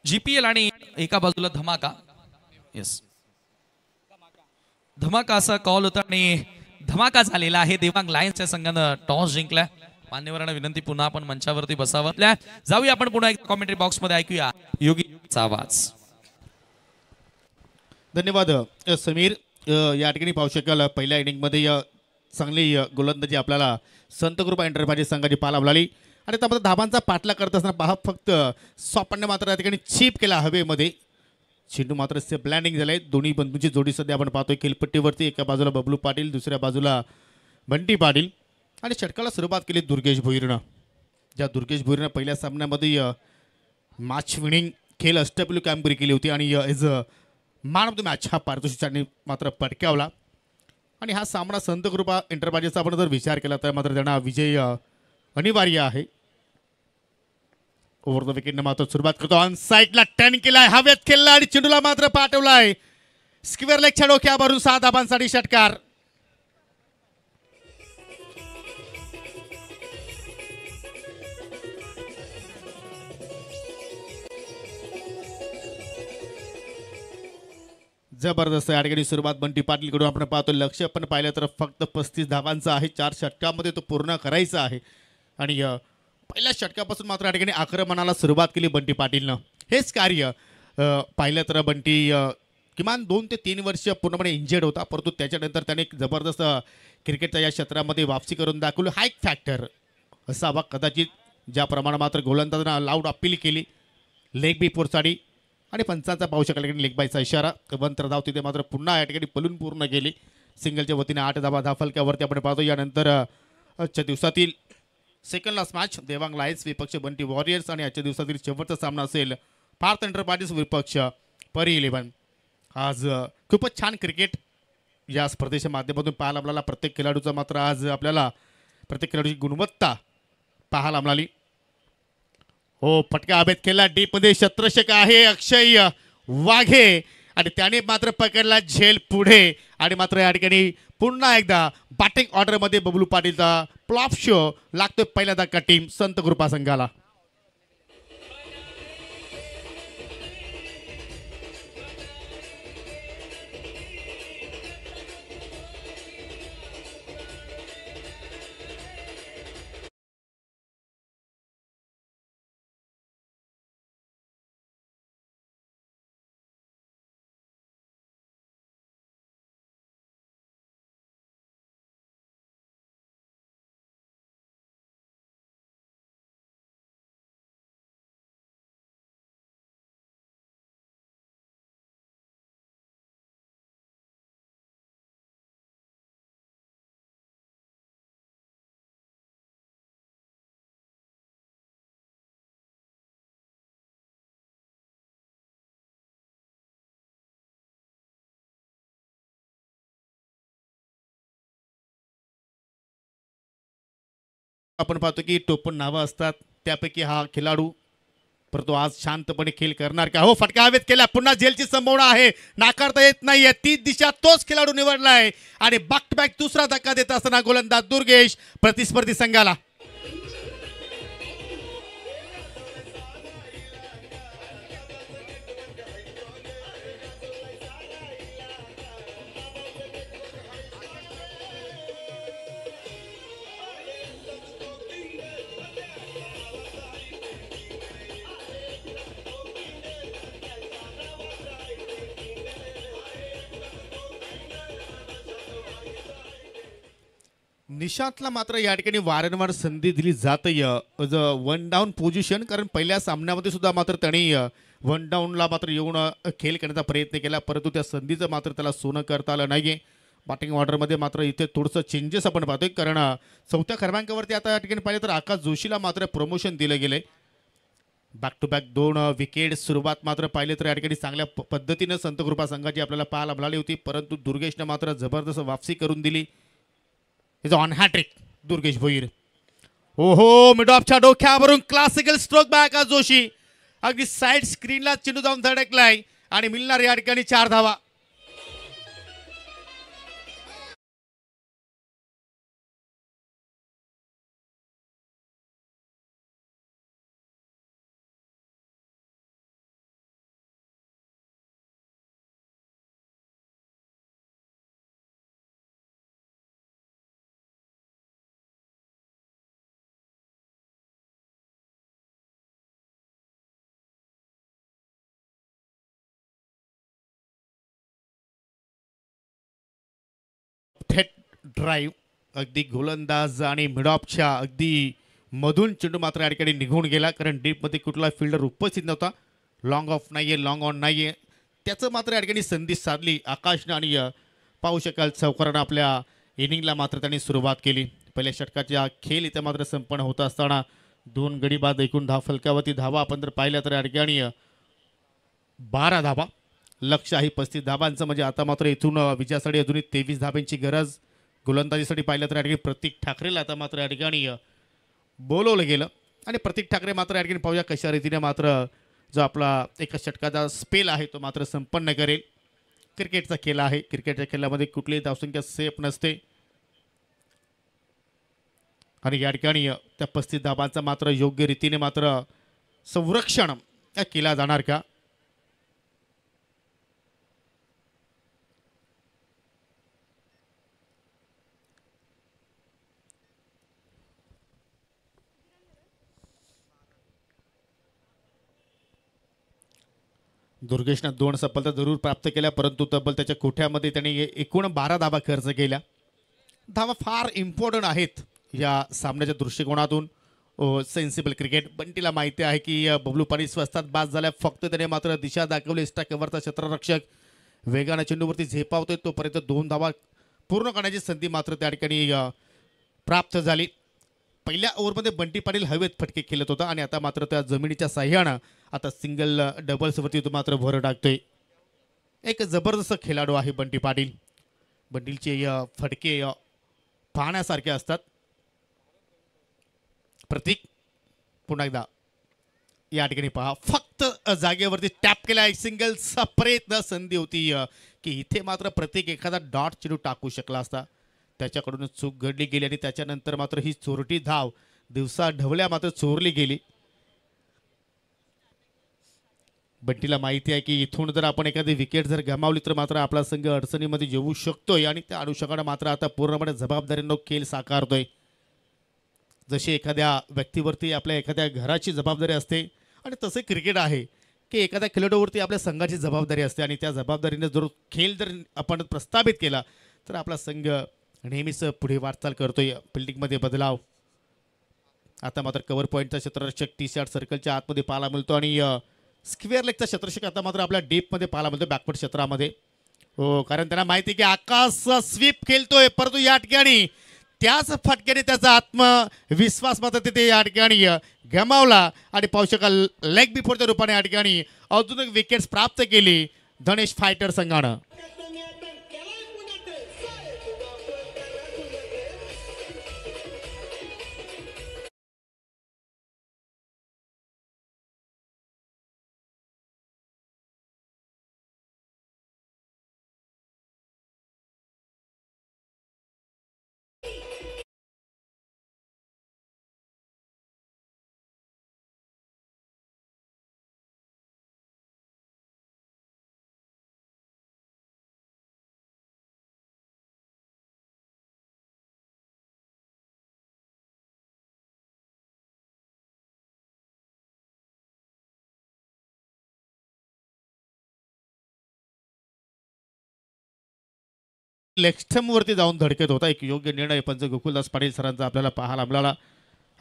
GPL आणि एका बाजूला धमाका. येस, धमाका असा कॉल होता आणि धमाका झालेला आहे. देवांग लायन्सच्या संघानं टॉस जिंकला. मान्यवरांना विनंती पुन्हा आपण मंचावरती बसावं. जाऊया आपण पुन्हा एक कॉमेंट्री बॉक्स मध्ये ऐकूया योगीचा आवाज. धन्यवाद समीर. या ठिकाणी पाहू शकाल पहिल्या इनिंगमध्ये चांगली गोलंदाजी आपल्याला संत कृपा एंटरप्राइजेस संघाची पाहायला मिळाली आणि त्यामध्ये धाबांचा पाठला करत असताना पहा फक्त सॉपने मात्र या ठिकाणी चीप केला हवेमध्ये. चेंडू मात्र ब्लँडिंग झाले. दोन्ही बंधूंची जोडी सध्या आपण पाहतोय खेळपट्टीवरती. एका बाजूला बबलू पाटील, दुसऱ्या बाजूला बंटी पाटील आणि षटकाला सुरुवात केली दुर्गेश भोईरनं. ज्या दुर्गेश भोईरनं पहिल्या सामन्यामध्ये मॅच विनिंग खेळ अष्टपैलू कामगिरी केली होती आणि as a man of the match हा पारितोषिकाने मात्र पटकावला. आणि हा सामना संत कृपा एंटरप्राइजेसचा आपण जर विचार केला तर मात्र त्यांना विजय अनिवार्य आहे. ओव्हर द विकेटने मात्र सुरुवात करतो. ऑन साईडला टर्न केलाय, हवेत खेळला आणि चेंडूला मात्र पाठवलाय स्क्वेअर लेगच्या डोक्यावरून 6 धाबांसाठी षटकार. जबरदस्त या ठिकाणी सुरुवात बंटी पाटील कडून आपण पाहतो. लक्ष पण पाहिलं तर फक्त 35 धावांचा आहे. 4 षटकामध्ये तो पूर्ण करायचा आहे आणि पहिल्या षटकापासून मात्र या ठिकाणी आक्रमणाला सुरुवात केली बंटी पाटीलनं. हेच कार्य पाहिलं तर बंटी किमान 2 ते 3 वर्ष पूर्णपणे इंजर्ड होता, परंतु त्याच्यानंतर त्याने एक जबरदस्त क्रिकेटच्या या क्षेत्रामध्ये वापसी करून दाखवली. हाईक फॅक्टर असावा कदाचित, ज्याप्रमाणे मात्र गोलंदाजांना लाऊड अपील केली लेग बिफोरसाठी आणि पंचांचा पाहू शकाल लेग बायचा इशारा. वंत्र धाव तिथे मात्र पुन्हा या ठिकाणी पलून पूर्ण केली. सिंगलच्या वतीने 8 धावा धाफलक्यावरती आपण पाहतो. यानंतर आजच्या दिवसातील second last match Devang lions विपक्ष बंटी वॉरियर्स आणि आजच्या दिवसातील शेवटचा सामना असेल पार्थ एंटरप्राइजेस विपक्ष परी 11. आज खूपच छान क्रिकेट या स्पर्धेच्या माध्यमातून पाहायला मिळाला. प्रत्येक खेळाडूचा मात्र आज आपल्याला प्रत्येक खेळाडूची गुणवत्ता पाहायला मिळाली. हो, फटका हवेत खेळला डीपमध्ये. क्षेत्ररक्षक आहे अक्षय वाघे आणि त्याने मात्र पकडला झेल पुढे आणि मात्र या ठिकाणी पुन्हा एकदा बॅटिंग ऑर्डरमध्ये बबलू पाटीलचा प्लॉप शो लागतोय पहिल्या धक्का टीम संत कृपा संघाला. आपण पाहतो की टोपण नावं असतात, त्यापैकी हा खेळाडू परंतु आज शांतपणे खेळ करणार का. हो, फटका हवेत केला. पुन्हा जेलची संभावना आहे, नाकारता येत नाहीये. ती दिशा तोच खेळाडू निवडलाय आणि बॅक टू बॅक दुसरा धक्का देत असताना गोलंदाज दुर्गेश प्रतिस्पर्धी संघाला. निशांतला मात्र या ठिकाणी वारंवार संधी दिली जाते वन डाऊन पोझिशन, कारण पहिल्या सामन्यामध्ये सुद्धा मात्र त्यांनी वन डाऊनला मात्र येऊन खेळ करण्याचा प्रयत्न केला, परंतु त्या संधीचं मात्र त्याला सोनं करता आलं नाहीये. बॅटिंग ऑर्डरमध्ये मात्र इथे थोडंसं चेंजेस आपण पाहतोय, कारण चौथ्या क्रमांकावरती आता या ठिकाणी पाहिलं तर आकाश जोशीला मात्र प्रमोशन दिलं गेलंय. Back to back 2 wicket. सुरुवात मात्र पाहिले तर या ठिकाणी चांगल्या पद्धतीनं संतकृपा संघाची आपल्याला पाहायला मिळाली होती, परंतु दुर्गेशनं मात्र जबरदस्त वापसी करून दिली. Is on hattrick Durgesh Bhoir. ओहो, मिड ऑफच्या डोक्यावरून classical stroke back Akash Joshi. अगदी साईड स्क्रीनला चेंडू जाऊन धडकलाय आणि मिळणार या ठिकाणी 4 धावा. थेट ड्राईव्ह अगदी गोलंदाज आणि मिडऑफच्या अगदी मधून चेंडू मात्र या ठिकाणी निघून गेला, कारण डीपमध्ये कुठला फिल्डर उपस्थित नव्हता. लॉंग ऑफ नाहीये, लॉंग ऑन नाहीये, त्याचं मात्र या ठिकाणी संधी साधली आकाशनं आणि पाहू शकाल चौकारानं आपल्या इनिंगला मात्र त्यांनी सुरुवात केली. पहिल्या षटकाच्या खेळ इथे मात्र संपन्न होत असताना 2 गडी बाद एकूण धाव फलकावरती धावा आपण जर पाहिल्या तर या ठिकाणी 12 धावा. लक्ष आहे 35 धावांचं, म्हणजे आता मात्र इथून विजयासाठी अजूनही 23 धाब्यांची गरज. गोलंदाजीसाठी पाहिलं तर या ठिकाणी प्रतीक ठाकरेला आता मात्र या ठिकाणी बोलवलं गेलं आणि प्रतीक ठाकरे मात्र या ठिकाणी पाहूया कशा रीतीने मात्र जो आपला एका षटकाचा स्पेल आहे तो मात्र संपन्न करेल. क्रिकेटचा खेळ आहे, क्रिकेटच्या खेळामध्ये कुठलीही धावसंख्या सेफ नसते आणि या ठिकाणी त्या 35 धाबांचा मात्र योग्य रीतीने मात्र संरक्षण केला जाणार का. दुर्गेशनं 2 सफलता जरूर प्राप्त केल्या, परंतु तब्बल त्याच्या कोठ्यामध्ये त्यांनी एकूण 12 धावा खर्च केल्या. धावा फार इम्पॉर्टंट आहेत या सामन्याच्या दृष्टिकोनातून. Sensible cricket. बंटीला माहिती आहे की बबलू पाणी स्वस्तात बाद झाल्या, फक्त त्याने मात्र दिशा दाखवली. एक्स्ट्रा कव्हरचा क्षेत्ररक्षक वेगाने चेंडूवरती झेपावतोय, तोपर्यंत 2 धावा पूर्ण करण्याची संधी मात्र त्या ठिकाणी प्राप्त झाली. पहिल्या ओव्हरमध्ये बंटी पाटील हवेत फटके खेळत होता आणि आता मात्र त्या जमिनीच्या साह्यानं आता सिंगल डबल्सवरती तो मात्र भर टाकतोय. एक जबरदस्त खेळाडू आहे बंटी पाटील. बंटीलचे फटके पाहण्यासारखे असतात. प्रतीक पुन्हा एकदा या ठिकाणी पहा, फक्त जागेवरती टॅप केला. एक सिंगलचा प्रयत्न, संधी होती की इथे मात्र प्रतीक एखादा डॉट चेंडू टाकू शकला असता, त्याच्याकडून चूक घडली गेली आणि त्याच्यानंतर मात्र ही चोरटी धाव दिवसा ढवल्या मात्र चोरली गेली. बंटीला माहिती आहे की इथून जर आपण एखादी विकेट जर गमावली तर मात्र आपला संघ अडचणीमध्ये येऊ शकतोय आणि त्या अनुषंगाने मात्र आता पूर्णपणे जबाबदारीनं खेळ साकारतोय. जशी एखाद्या व्यक्तीवरती आपल्या एखाद्या घराची जबाबदारी असते आणि तसे क्रिकेट आहे की एखाद्या खेळाडूवरती आपल्या संघाची जबाबदारी असते आणि त्या जबाबदारीने जर खेळ जर आपण प्रस्थापित केला तर आपला संघ नेहमीच पुढे वाटचाल करतोय. फिल्डिंगमध्ये बदलाव. आता मात्र कव्हर पॉईंटचा क्षेत्ररक्षक टी शर्ट सर्कलच्या आतमध्ये पाहायला मिळतो आणि स्क्वेअर लेगचा क्षेत्ररक्षक आता मात्र आपल्या डीपमध्ये पाहायला मिळतो, बॅकवर्ड क्षेत्रामध्ये. हो, कारण त्यांना माहिती आहे की आकाश स्वीप खेळतोय, परंतु या ठिकाणी त्याच फटक्याने त्याचा आत्मविश्वास मात्र तिथे या ठिकाणी गमावला आणि पाहू शकाल लेग बिफोरच्या रूपाने या ठिकाणी अजून एक विकेट्स प्राप्त केली धनेश फायटर संघानं. लेगस्टम्पवरती जाऊन धडकत होता. एक योग्य निर्णय पंच गोकुलदास पाटील सरांचा आपल्याला पाहायला मिळाला.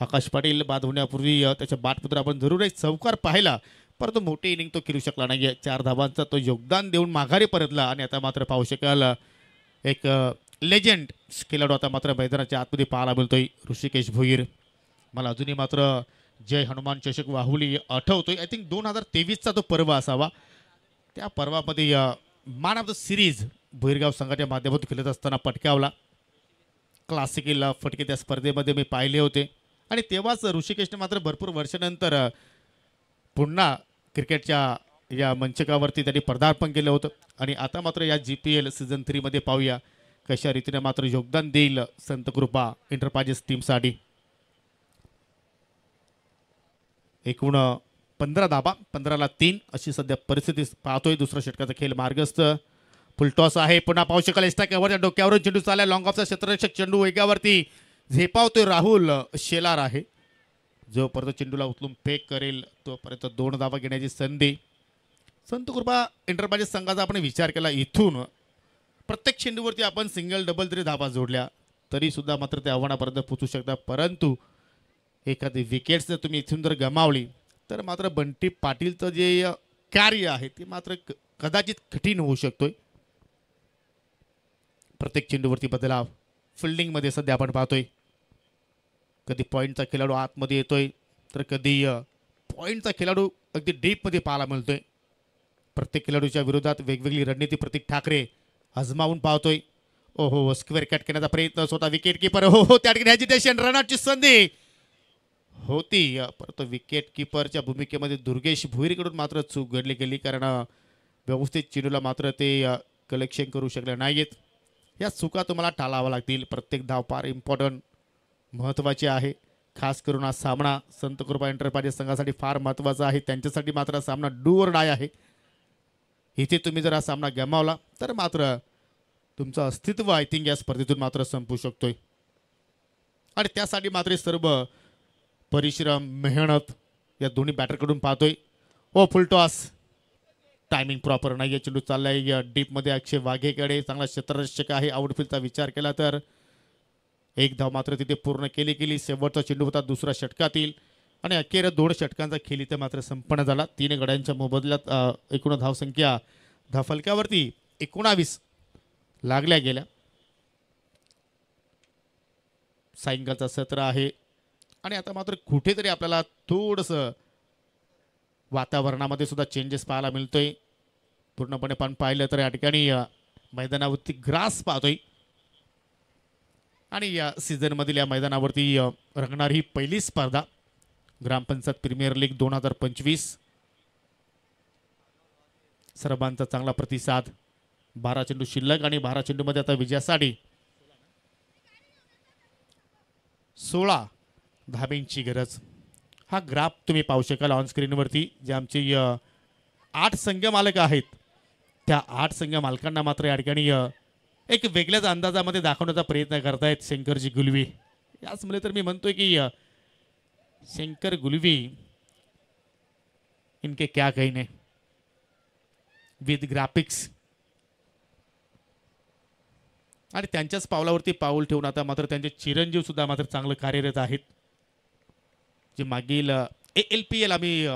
आकाश पाटील बाद होण्यापूर्वी त्याच्या बाटपुत्र आपण जरूर एक चौकार पाहिला, परंतु मोठी इनिंग तो खेळू शकला नाही. 4 धावांचा तो योगदान देऊन माघारी परतला आणि आता मात्र पाहू शकाल एक लेजंड खेळाडू आता मात्र मैदानाच्या आतमध्ये पाहायला मिळतोय ऋषिकेश भोईर. मला अजूनही मात्र जय हनुमान चषक वाहुली आठवतोय. आय थिंक 2023चा तो पर्व असावा. त्या पर्वामध्ये मॅन ऑफ द सिरीज भोईरगाव संघाच्या माध्यमातून खेळत असताना पटकावला. क्लासिकल फटके त्या स्पर्धेमध्ये मी पाहिले होते आणि तेव्हाच ऋषिकेशने मात्र भरपूर वर्षानंतर पुन्हा क्रिकेटच्या या मंचकावरती त्यांनी पदार्पण केलं होतं आणि आता मात्र या GPL सीझन 3 मध्ये पाहूया कशा रीतीने मात्र योगदान देईल संतकृपा एंटरप्राइजेस टीमसाठी. एकूण 15 धाबा 15ला 3 अशी सध्या परिस्थिती पाहतोय. दुसरा षटकाचा खेळ मार्गस्थ. फुलटॉस आहे. पुन्हा पाहू शकाल एस्टा कव्हरच्या डोक्यावरून चेंडू चालला. लॉंग ऑफचा क्षेत्ररक्षक चेंडू वेगावरती झेपावतोय. राहुल शेलार आहे. जोपर्यंत चेंडूला उचलून फेक करेल तोपर्यंत 2 धावा घेण्याची संधी. संतकृपा एंटरप्राइजेस संघाचा आपण विचार केला इथून प्रत्येक चेंडूवरती आपण सिंगल डबल तरी धावा जोडल्या तरी सुद्धा मात्र त्या आव्हानापर्यंत पोहोचू शकता. परंतु एखादी विकेट्स जर तुम्ही इथून जर गमावली तर मात्र बंटी पाटीलचं जे कार्य आहे ते मात्र कदाचित कठीण होऊ शकतोय. प्रत्येक चेंडूवरती बदलाव. फिल्डिंगमध्ये सध्या आपण पाहतोय कधी पॉईंटचा खेळाडू आतमध्ये येतोय तर कधी पॉईंटचा खेळाडू अगदी डीपमध्ये पाहायला मिळतोय. प्रत्येक खेळाडूच्या विरोधात वेगवेगळी रणनीती प्रतीक ठाकरे आजमावून पाहतोय. ओहो स्क्वेअर कट करण्याचा प्रयत्न स्वतः विकेट किपर. हो त्या ठिकाणी हॅजिटेशन. रनआउटची संधी होती परंतु विकेट किपरच्या भूमिकेमध्ये दुर्गेश भुईरकडून मात्र चूक घडली गेली कारण व्यवस्थित चेंडूला मात्र ते कलेक्शन करू शकले नाहीत. या चुका तुम्हाला टाळाव्या लागतील. प्रत्येक धाव फार इम्पॉर्टंट महत्त्वाची आहे. खास करून हा सामना संतकृपा एंटरप्राइजेस संघासाठी फार महत्त्वाचा आहे. त्यांच्यासाठी मात्र हा सामना डू और डाय आहे. इथे तुम्ही जर हा सामना गमावला तर मात्र तुमचं अस्तित्व आय थिंक या स्पर्धेतून मात्र संपू शकतोय आणि त्यासाठी मात्र सर्व परिश्रम मेहनत या दोन्ही बॅटरकडून पाहतोय. ओ फुलटॉस. टायमिंग प्रॉपर नाही आहे. चेंडू चाललाय डीपमध्ये अक्षय वाघेकडे. चांगला क्षेत्ररक्षक आहे. आउटफील्डचा विचार केला तर एक धाव मात्र तिथे पूर्ण केली. शेवटचा चेंडू होता दुसऱ्या षटकातील आणि अखेर 2 षटकांचा खेळ इथे मात्र संपन्न झाला. 3 गड्यांच्या मोबदल्यात एकूण धावसंख्या धावफलकावरती 19 लागल्या गेल्या. सायंकाळचा सत्र आहे आणि आता मात्र कुठेतरी आपल्याला थोडंसं वातावरणामध्ये सुद्धा चेंजेस पाहायला मिळतोय. पूर्णपणे पण पाहिलं तर या ठिकाणी मैदानावरती ग्रास पाहतोय आणि या सीझनमधील या मैदानावरती रंगणारी ही पहिली स्पर्धा ग्रामपंचायत प्रीमियर लीग 2025. सर्वांचा चांगला प्रतिसाद. 12 चेंडू शिल्लक आणि 12 चेंडूमध्ये आता विजयासाठी 16 धाब्यांची गरज. हा ग्राफ तुम्ही पाहू शकाल ऑन स्क्रीनवरती. जे आमचे 8 संघ मालक आहेत त्या 8 संघ मालकांना मात्र या ठिकाणी एक वेगळ्याच अंदाजामध्ये दाखवण्याचा प्रयत्न करतायत शंकरजी गुलवी. याचमुळे तर मी म्हणतोय की शंकर गुलवी इनके क्या कहने विथ ग्राफिक्स. आणि त्यांच्याच पावलावरती पाऊल ठेवून आता मात्र त्यांचे चिरंजीव सुद्धा मात्र चांगलं कार्यरत आहेत. जे मागील ALPL आम्ही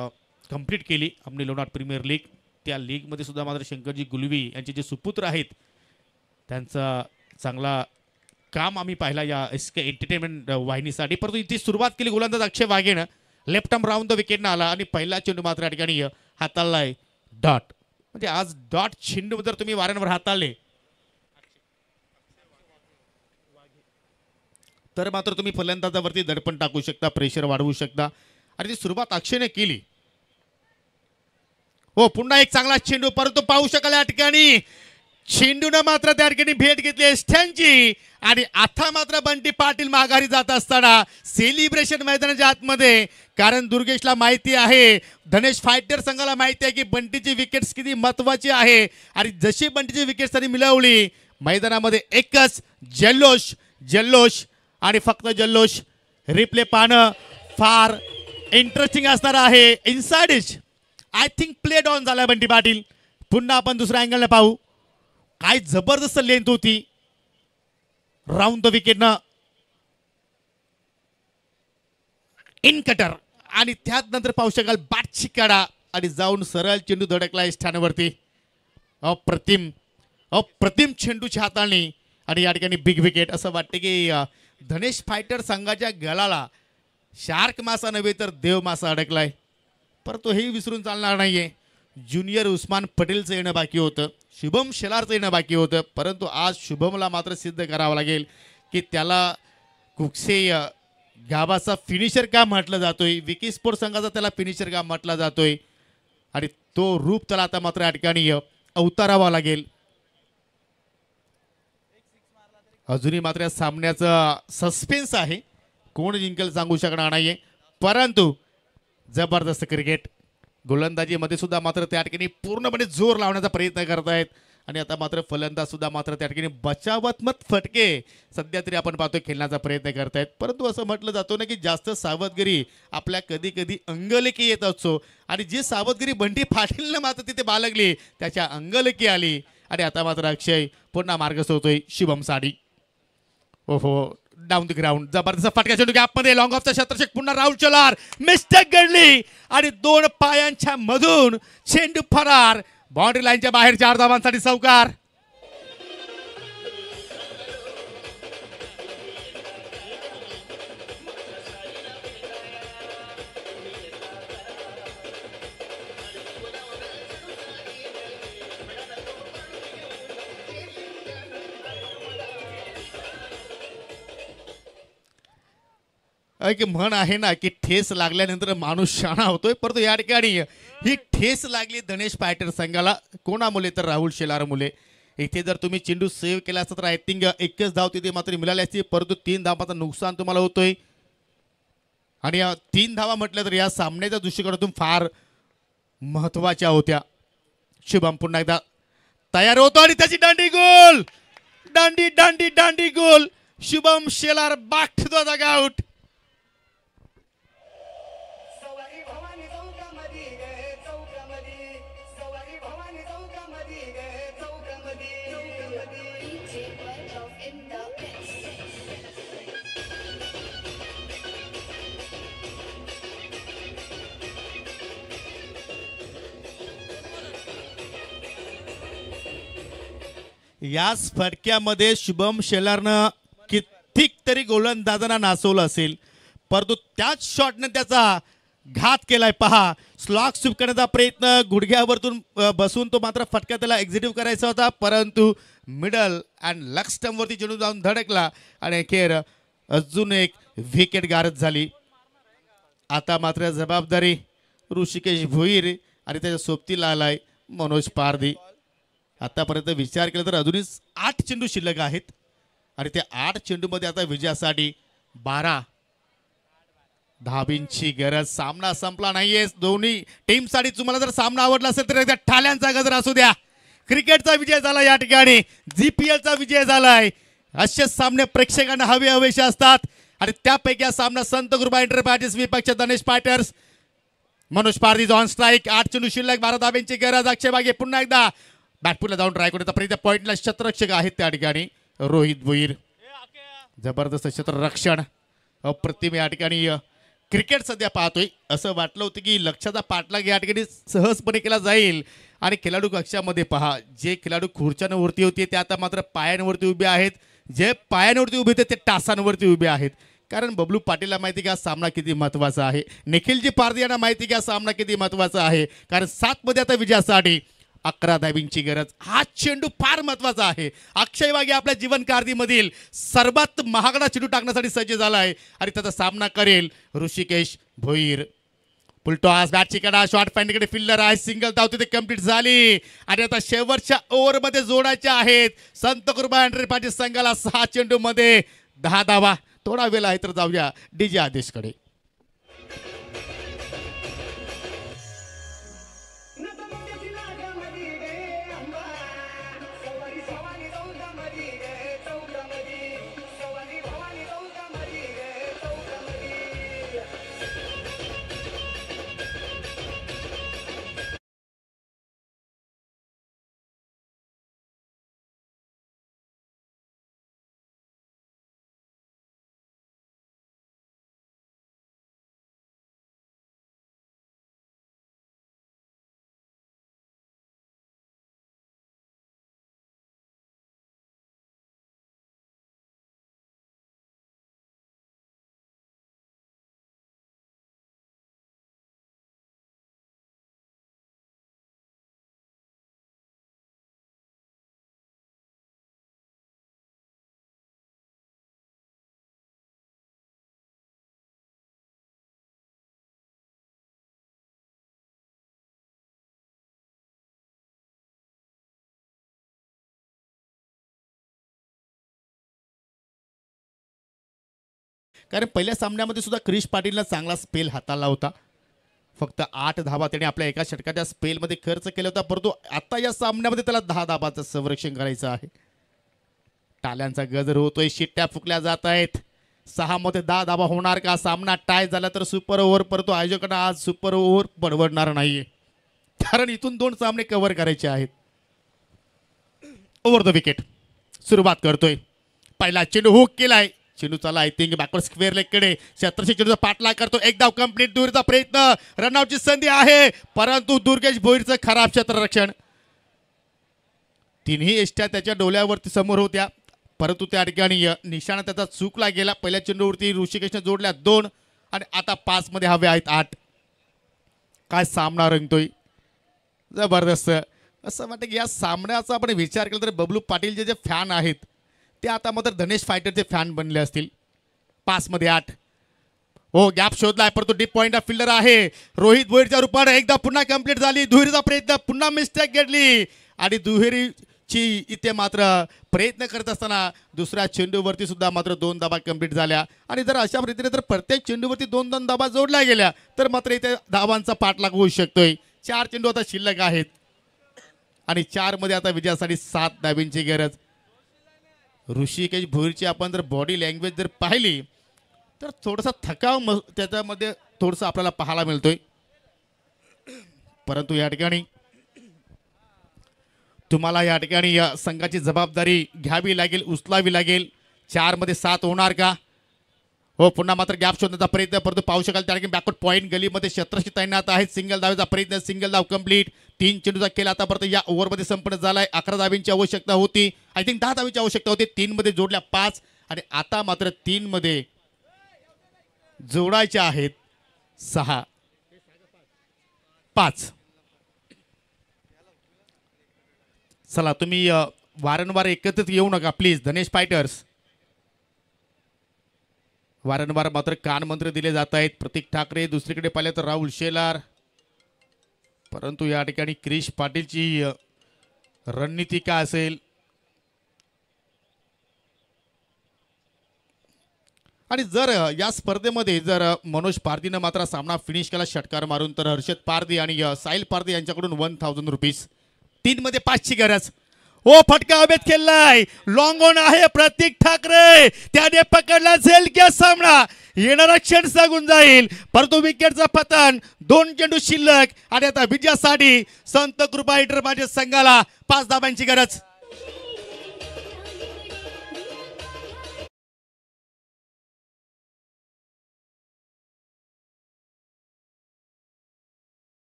कंप्लीट केली आम्ही लोणार प्रीमियर लीग त्या लीगमध्ये सुद्धा मात्र शंकरजी गुलवी यांचे जे सुपुत्र आहेत त्यांचा चांगला काम आम्ही पाहिला या SK एंटरटेनमेंट वाहिनीसाठी. परंतु इथे सुरुवात केली गोलंदाज अक्षय वाघेनं. लेफ्ट आर्म राऊंड द विकेटनं आला आणि पहिला चेंडू मात्र या ठिकाणी हाताळलाय डॉट. म्हणजे आज डॉट चेंडू जर तुम्ही वारंवार हाताळले तर मात्र तुम्ही फलंदाजावरती दडपण टाकू शकता. प्रेशर वाढवू शकता आणि ती सुरुवात अक्षयने केली. हो पुन्हा एक चांगला चेंडू. परंतु पाहू शकाल या ठिकाणी चेंडूनं मात्र त्या ठिकाणी भेट घेतली एस्ट्यांची आणि आता मात्र बंटी पाटील माघारी जात असताना सेलिब्रेशन मैदानाच्या आतमध्ये. कारण दुर्गेशला माहिती आहे धनेश फायटर संघाला माहिती आहे की बंटीची विकेट्स किती महत्वाची आहे आणि जशी बंटीची विकेट्स त्यांनी मिळवली मैदानामध्ये एकच जल्लोष जल्लोष आणि फक्त जल्लोष. रिप्ले पाहणं फार इंटरेस्टिंग असणार आहे. Inside is I think play down झाला बंटी पाटील. पुन्हा आपण दुसऱ्या अँगलने पाहू. काय जबरदस्त लेंथ होती राऊंड द विकेटनं इन कटर आणि त्यात नंतर पाहू शकाल बाटची कडा आणि जाऊन सरळ चेंडू धडकला स्थानावरती. अप्रतिम अप्रतिम चेंडूची हाताळणी आणि या ठिकाणी बिग विकेट. असं वाटते की धनेश फायटर संघाच्या गळाला शार्क मासा नव्हे तर देव मासा अडकलाय, परंतु हेही विसरून चालणार नाहीये. ज्युनियर उस्मान पटेलचं येणं बाकी होतं, शुभम शेलारचं येणं बाकी होतं, परंतु आज शुभमला मात्र सिद्ध करावं लागेल की त्याला कुकसे गावाचा फिनिशर का म्हटलं जातोय, विकी स्पोर्ट संघाचा त्याला फिनिशर का म्हटला जातोय आणि तो रूप त्याला आता मात्र या ठिकाणी अवतारावा लागेल. अजूनही मात्र या सामन्याचा सस्पेन्स आहे, कोण जिंकेल सांगू शकणार नाहीये, परंतु जबरदस्त क्रिकेट. गोलंदाजीमध्ये सुद्धा मात्र त्या ठिकाणी पूर्णपणे जोर लावण्याचा प्रयत्न करत आहेत आणि आता मात्र फलंदाज सुद्धा मात्र त्या ठिकाणी बचावात्मक फटके सध्या तरी आपण पाहतोय खेळण्याचा प्रयत्न करतायत. परंतु असं म्हटलं जातं ना की जास्त सावधगिरी आपल्या कधी कधी अंगलेखी येत असतो आणि जी सावधगिरी बंटी पाटीलने मात्र तिथे बाळगली त्याच्या अंगलेखी आली आणि आता मात्र अक्षय पुन्हा मार्ग सोडतोय शुभम साडी. ओहो, डाऊन द ग्राउंड जबरदस्त फटका चेंडू गॅपमध्ये लॉंग ऑफचा क्षेत्ररक्षक पुन्हा राहुल चलार मिस्टेक घडली आणि 2 पायांच्या मधून चेंडू फरार. बाउंड्री लाईनच्या बाहेर 4 धावांसाठी चौकार. एक म्हण आहे ना की ठेस लागल्यानंतर माणूस शाणा होतोय, परंतु या ठिकाणी ही ठेस लागली धनेश फायटर संघाला. कोणामुळे तर राहुल शेलारमुळे. इथे जर तुम्ही चेंडू सेव्ह केला असता तर आय थिंक 21 धाव तिथे मात्र मिळाली असती, परंतु 3 धावांचं नुकसान तुम्हाला होतोय आणि या 3 धावा म्हटलं तर या सामन्याच्या दृष्टिकोनातून फार महत्वाच्या होत्या. शुभम पुन्हा एकदा तयार होतो आणि त्याची दांडी गोल, दांडी दांडी दांडी गोल. Shubham Shelar back to the dugout. या फटक्यामध्ये शुभम शेलारनं कितीक तरी गोलंदाजांना नाचवलं असेल, परंतु त्याच शॉटने त्याचा घात केलाय. पहा, स्लॉग स्वीप करण्याचा प्रयत्न, गुडघ्यावरतून बसून तो मात्र फटका त्याला एक्झिक्यूट करायचा होता, परंतु मिडल अँड लक स्टंपवरती चेंडू जाऊन धडकला आणि अखेर अजून एक विकेट गारद झाली. आता मात्र जबाबदारी ऋषिकेश भोईर आणि त्याच्या सोबतीला आलाय मनोज पारधी. आतापर्यंत विचार केला तर अजूनही 8 चेंडू शिल्लक आहेत आणि त्या 8 चेंडूमध्ये आता विजयासाठी 12 धाबींची गरज. सामना संपला नाहीये दोन्ही टीमसाठी. तुम्हाला जर सामना आवडला असेल तर एकदा ठाल्यांचा गजर असू द्या. क्रिकेटचा विजय झाला या ठिकाणी, जीपीएलचा विजय झालाय. असेच सामने प्रेक्षकांना हवे हवेसे असतात आणि त्यापैकी हा सामना संत कृपा एंटरप्राइजेस विपक्ष Dhanesh fighters. Manoj Pardhi on strike, 8 चेंडू शिल्लक, 12 धाब्यांची गरज. अक्षय बागे पुन्हा एकदा बॅटपूलला जाऊन ट्राय करण्याचा प्रयत्न. पॉईंटला क्षेत्ररक्षक आहेत त्या ठिकाणी रोहित भोईर. जबरदस्त क्षेत्ररक्षण, अप्रतिम या ठिकाणी क्रिकेट सध्या पाहतोय. असं वाटलं होतं की लक्षाचा पाठलाग या ठिकाणी सहजपणे केला जाईल आणि खेळाडू कक्षामध्ये पहा, जे खेळाडू खुर्च्यांवरती होते ते आता मात्र पायांवरती उभे आहेत, जे पायांवरती उभे होते ते टासांवरती उभे आहेत. कारण बबलू पाटीलला माहिती का सामना किती महत्त्वाचा आहे, निखिलजी पारधी यांना माहिती का सामना किती महत्त्वाचा आहे. कारण 7 मध्ये आता विजयासाठी 11 धाबींची गरज. हा चेंडू फार महत्वाचा आहे. अक्षय वाघे आपल्या जीवन कारकीर्दीमधील सर्वात महागडा चेंडू टाकण्यासाठी सज्ज झाला आहे आणि त्याचा सामना करेल ऋषिकेश भोईर. फुलटॉस, बॅटची कडा, शॉर्ट फॅन्डकडे फिल्डर आहे, सिंगल धाव तिथे कंप्लीट झाली आणि आता शेवटच्या ओव्हरमध्ये जोडायच्या आहेत संत कृपा एंटरप्राइजेस संघाला. 6 चेंडूमध्ये 10 धावा. थोडा वेळ आहे तर जाऊया डीजे आदेशकडे. कारण पहिल्या सामन्यामध्ये सुद्धा क्रिश पाटीलनं चांगला स्पेल हाताळला होता. फक्त 8 धावा त्याने आपल्या एका षटकाच्या स्पेलमध्ये खर्च केला होता, परंतु आता या सामन्यामध्ये त्याला 10 धावाचं संरक्षण करायचं आहे. टाल्यांचा गजर होतोय, शिट्ट्या फुकल्या जात आहेत. 6 मध्ये 10 धावा होणार का? सामना टाय झाला तर सुपर ओव्हर, परंतु आयोजकांना आज सुपर ओव्हर परवडणार नाहीये, कारण इथून 2 सामने कव्हर करायचे आहेत. ओव्हर द विकेट सुरुवात करतोय. पहिला चेंडू हुक केलाय, चेंडू चाला I think backward square leg कडे. 76 चेंडूचा पाठलाग करतो, एक धाव कंप्लीट. दूरचा प्रयत्न, रनआउटची संधी आहे, परंतु दुर्गेश भोईरचं खराब क्षेत्ररक्षण. तिन्ही एष्ट्या त्याच्या डोल्यावरती समोर होत्या, परंतु त्या ठिकाणी निशाणा त्याचा चुकला गेला. पहिल्या चेंडूवरती ऋषिकेशने जोडल्या 2 आणि आता 5 मध्ये हवे आहेत 8. काय सामना रंगतोय, जबरदस्त. असं वाटतं की या सामन्याचा आपण विचार केला तर बबलू पाटील जे फॅन आहेत ते आता मात्र धनेश फायटरचे फॅन बनले असतील. 5 मध्ये 8. हो, गॅप शोधलाय, परंतु डीप पॉइंट फील्डर आहे रोहित भोईरच्या रूपाने. एकदा पुन्हा कंप्लीट झाली, दुहेरीचा प्रयत्न, पुन्हा मिस्टेक घेतली आणि दुहेरीची इथे मात्र प्रयत्न करत असताना दुसऱ्या चेंडूवरती सुद्धा मात्र 2 धावा कंप्लीट झाल्या. आणि जर अशा रीतीने जर प्रत्येक चेंडूवरती 2-2 धावा जोडल्या गेल्या तर मात्र इथे धावांचा पाठलाग होऊ शकतोय. 4 चेंडू आता शिल्लक आहेत आणि 4 मध्ये आता विजयासाठी 7 धावींची गरज. ऋषिकेश भोईरची आपण जर बॉडी लँग्वेज जर पाहिली तर थोडासा थकाव त्याच्यामध्ये थोडंसं आपल्याला पाहायला मिळतोय, परंतु या ठिकाणी तुम्हाला या ठिकाणी या संघाची जबाबदारी घ्यावी लागेल, उचलावी लागेल. 4 मध्ये 7 होणार का? हो, पुन्हा मात्र गॅप शोधण्याचा प्रयत्न, परंतु पाहू शकाल त्या ठिकाणी बॅकवर्ड पॉईंट गलीमध्ये 76 तैनात आहेत. सिंगल धावेचा प्रयत्न, सिंगल धाव कंप्लीट. 3 चेंडूचा केला आतापर्यंत या ओव्हरमध्ये संपन्न झालाय. 11 धावींची आवश्यकता होती, आय थिंक 10 धावींची आवश्यकता होती. 3 मध्ये जोडल्या 5 आणि आता मात्र 3 मध्ये जोडायच्या आहेत 6, 5. चला, तुम्ही वारंवार एकत्रित येऊ नका प्लीज धनेश फायटर्स. वारंवार मात्र कानमंत्र दिले जात आहेत. प्रतीक ठाकरे, दुसरीकडे पाहिले तर राहुल शेलार, परंतु या ठिकाणी क्रिश पाटीलची रणनीती काय असेल? आणि जर या स्पर्धेमध्ये जर मनोज पारदीनं मात्र सामना फिनिश केला षटकार मारून तर हर्षद पारदी आणि साहिल पारदी यांच्याकडून 1000 रुपीज. 3 मध्ये 5 ची गरज. ओ, फटका हवेत खेळलाय, लॉंग ऑन आहे प्रतीक ठाकरे, त्याने पकडला झेल क्या सामना. येणारा क्षण सांगून जाईल, परंतु विकेटचा पतन. 2 चेंडू शिल्लक आणि आता विजयासाठी संत कृपा इंटरप्राइजेस संघाला 5 धावांची गरज.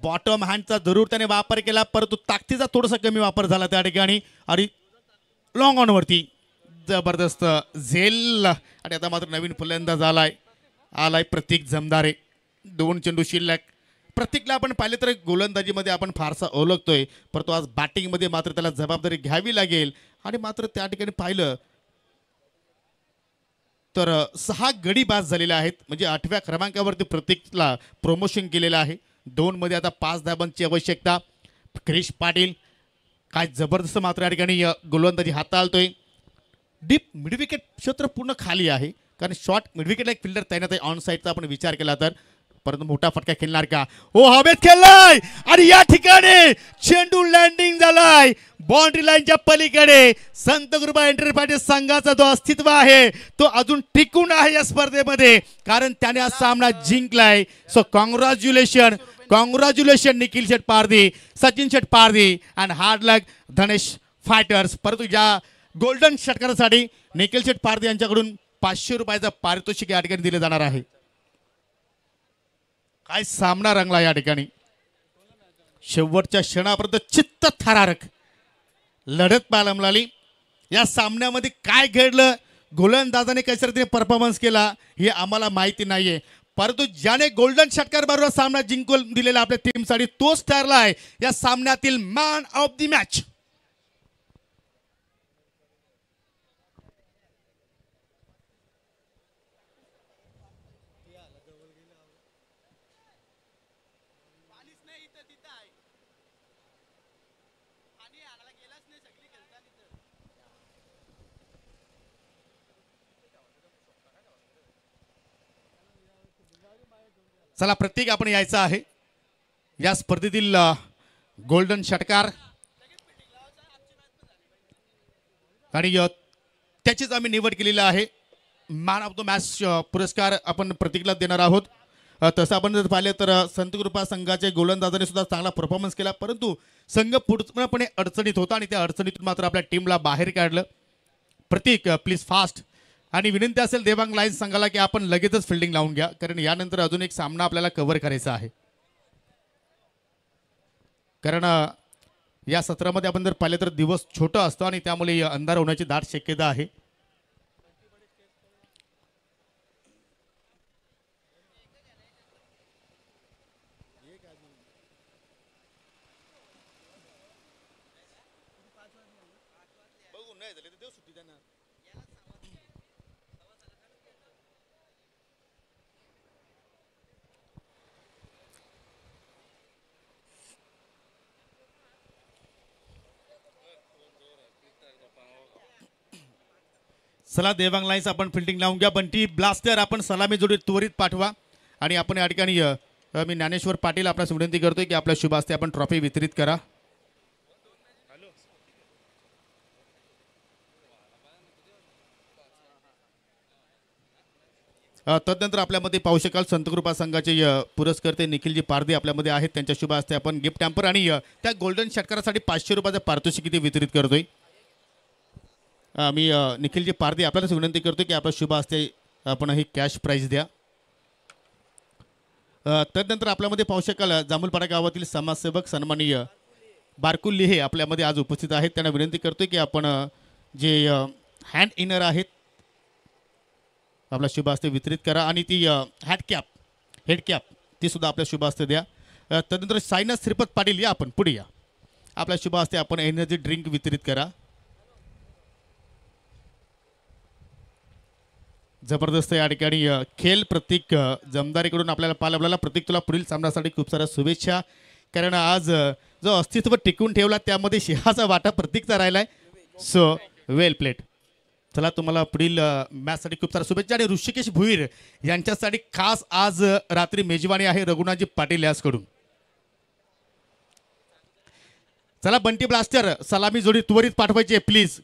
बॉटम हँडचा जरूर त्याने वापर केला, परंतु ताकदीचा थोडासा कमी वापर झाला त्या ठिकाणी आणि लॉंग ऑन वरती जबरदस्त झेल. आणि आता मात्र नवीन फलंदाज आलाय प्रतीक जमदारे. 2 चेंडू शिल्लक. प्रतीकला आपण पाहिले तर गोलंदाजीमध्ये आपण फारसा ओळखतोय, परंतु आज बॅटिंगमध्ये मात्र त्याला जबाबदारी घ्यावी लागेल. आणि मात्र त्या ठिकाणी पाहिलं तर 6 गडी बाद झालेले आहेत, म्हणजे 8व्या क्रमांकावरती प्रतीकला प्रमोशन केलेलं आहे. 2 मध्ये आता 5 धावांची आवश्यकता. क्रिश पाटील काय जबरदस्त मात्र या ठिकाणी गोलंदाजी हाताळतोय. डीप मिडविकेट क्षेत्र पूर्ण खाली आहे, कारण शॉर्ट मिडविकेटला एक फिल्डर तैनात आहे ऑन साईडचा आपण विचार केला तर. परंतु मोठा फटका खेळणार का? हो, हवेत खेळलाय आणि या ठिकाणी चेंडू लँडिंग झालाय बाउंड्री लाईनच्या पलीकडे. संत कृपा एंटरप्राइजेस संघाचा जो अस्तित्व आहे तो अजून टिकून आहे या स्पर्धेमध्ये, कारण त्याने हा सामना जिंकलाय. So congratulation Nikhil Sheth Pardi, Sachin Sheth Pardi and hard luck Dhanesh fighters. परंतु या गोल्डन षटकारासाठी निखिल शेठ पारदी यांच्याकडून 500 रुपयाचं पारितोषिक या ठिकाणी दिले जाणार आहे. काय सामना रंगला या ठिकाणी. शेवटच्या क्षणापर्यंत चित्त थरारक लढत पाहायला मिळाली. या सामन्यामध्ये काय घडलं, गोलंदाजाने कशा रीतीने परफॉर्मन्स केला हे आम्हाला माहिती नाहीये, परंतु ज्याने गोल्डन षटकार बरोबर सामना जिंकून दिलेला आपल्या टीमसाठी तोच ठरलाय या सामन्यातील मॅन ऑफ द मॅच. चला प्रत्येक आपण यायचं आहे या स्पर्धेतील गोल्डन षटकार आणि त्याचीच आम्ही निवड केलेली आहे. मॅन ऑफ द मॅच पुरस्कार आपण प्रतीकला देणार आहोत. तसं आपण जर पाहिलं तर संतकृपा संघाचे गोलंदाजाने सुद्धा चांगला परफॉर्मन्स केला, परंतु संघ पूर्णपणे अडचणीत होता आणि त्या अडचणीतून मात्र आपल्या टीमला बाहेर काढलं. प्रतीक प्लीज फास्ट. आणि विनंती असेल देवांग लाईन्स संघाला की आपण लगेचच फिल्डिंग लावून घ्या, कारण यानंतर अजून एक सामना आपल्याला कव्हर करायचा आहे. कारण या सत्रामध्ये आपण जर पाहिलं तर दिवस छोटा असतो आणि त्यामुळे अंधार होण्याची दाट शक्यता आहे. चला देवांग लाईन्स आपण फिल्डिंग लावून घ्या. बंटी ब्लास्टर आपण सलामी जोडी त्वरित पाठवा आणि आपण या ठिकाणी मी ज्ञानेश्वर पाटील आपल्यास विनंती करतोय की आपल्या शुभ हस्ते आपण ट्रॉफी वितरित करा. तदनंतर आपल्यामध्ये पाहू शकाल संतकृपा संघाचे पुरस्कर्ते निखिलजी पारदे आपल्यामध्ये आहेत. त्यांच्या शुभ हस्ते आपण गिफ्ट हॅम्पर आणि त्या गोल्डन षटकारासाठी 500 रुपयाचं पारितोषिक इथे वितरित करतोय. मी निखिलजी पारदे आपल्यालाच विनंती करतो की आपल्या शुभ हस्ते आपण ही कॅश प्राईज द्या. तदनंतर आपल्यामध्ये पाहू शकाल जांभूलपाडा गावातील समाजसेवक सन्माननीय बारकुल लिहे आपल्यामध्ये आज उपस्थित आहेत. त्यांना विनंती करतोय की आपण जे हँड इनर आहेत आपल्या शुभ हस्ते वितरित करा आणि ती हेड कॅप ती सुद्धा आपल्या शुभ हस्ते द्या. तदनंतर सायनाथ श्रीपत पाटील या आपण पुढे या. आपल्या शुभ हस्ते आपण एनर्जी ड्रिंक वितरित करा. जबरदस्त या ठिकाणी खेळ प्रतीक जमदारीकडून आपल्याला आपल्याला प्रतीक तुला पुढील सामन्यासाठी खूप साऱ्या शुभेच्छा. कारण आज जो अस्तित्व टिकून ठेवला त्यामध्ये सिंहाचा वाटा प्रतीकचा राहिलाय. So well plate. चला तुम्हाला पुढील मॅचसाठी खूप साऱ्या शुभेच्छा. आणि ऋषिकेश भुईर यांच्यासाठी खास आज रात्री मेजवानी आहे रघुनाथजी पाटील यासकडून. चला बंटी ब्लास्टर सलामी जोडी त्वरित पाठवायची आहे प्लीज.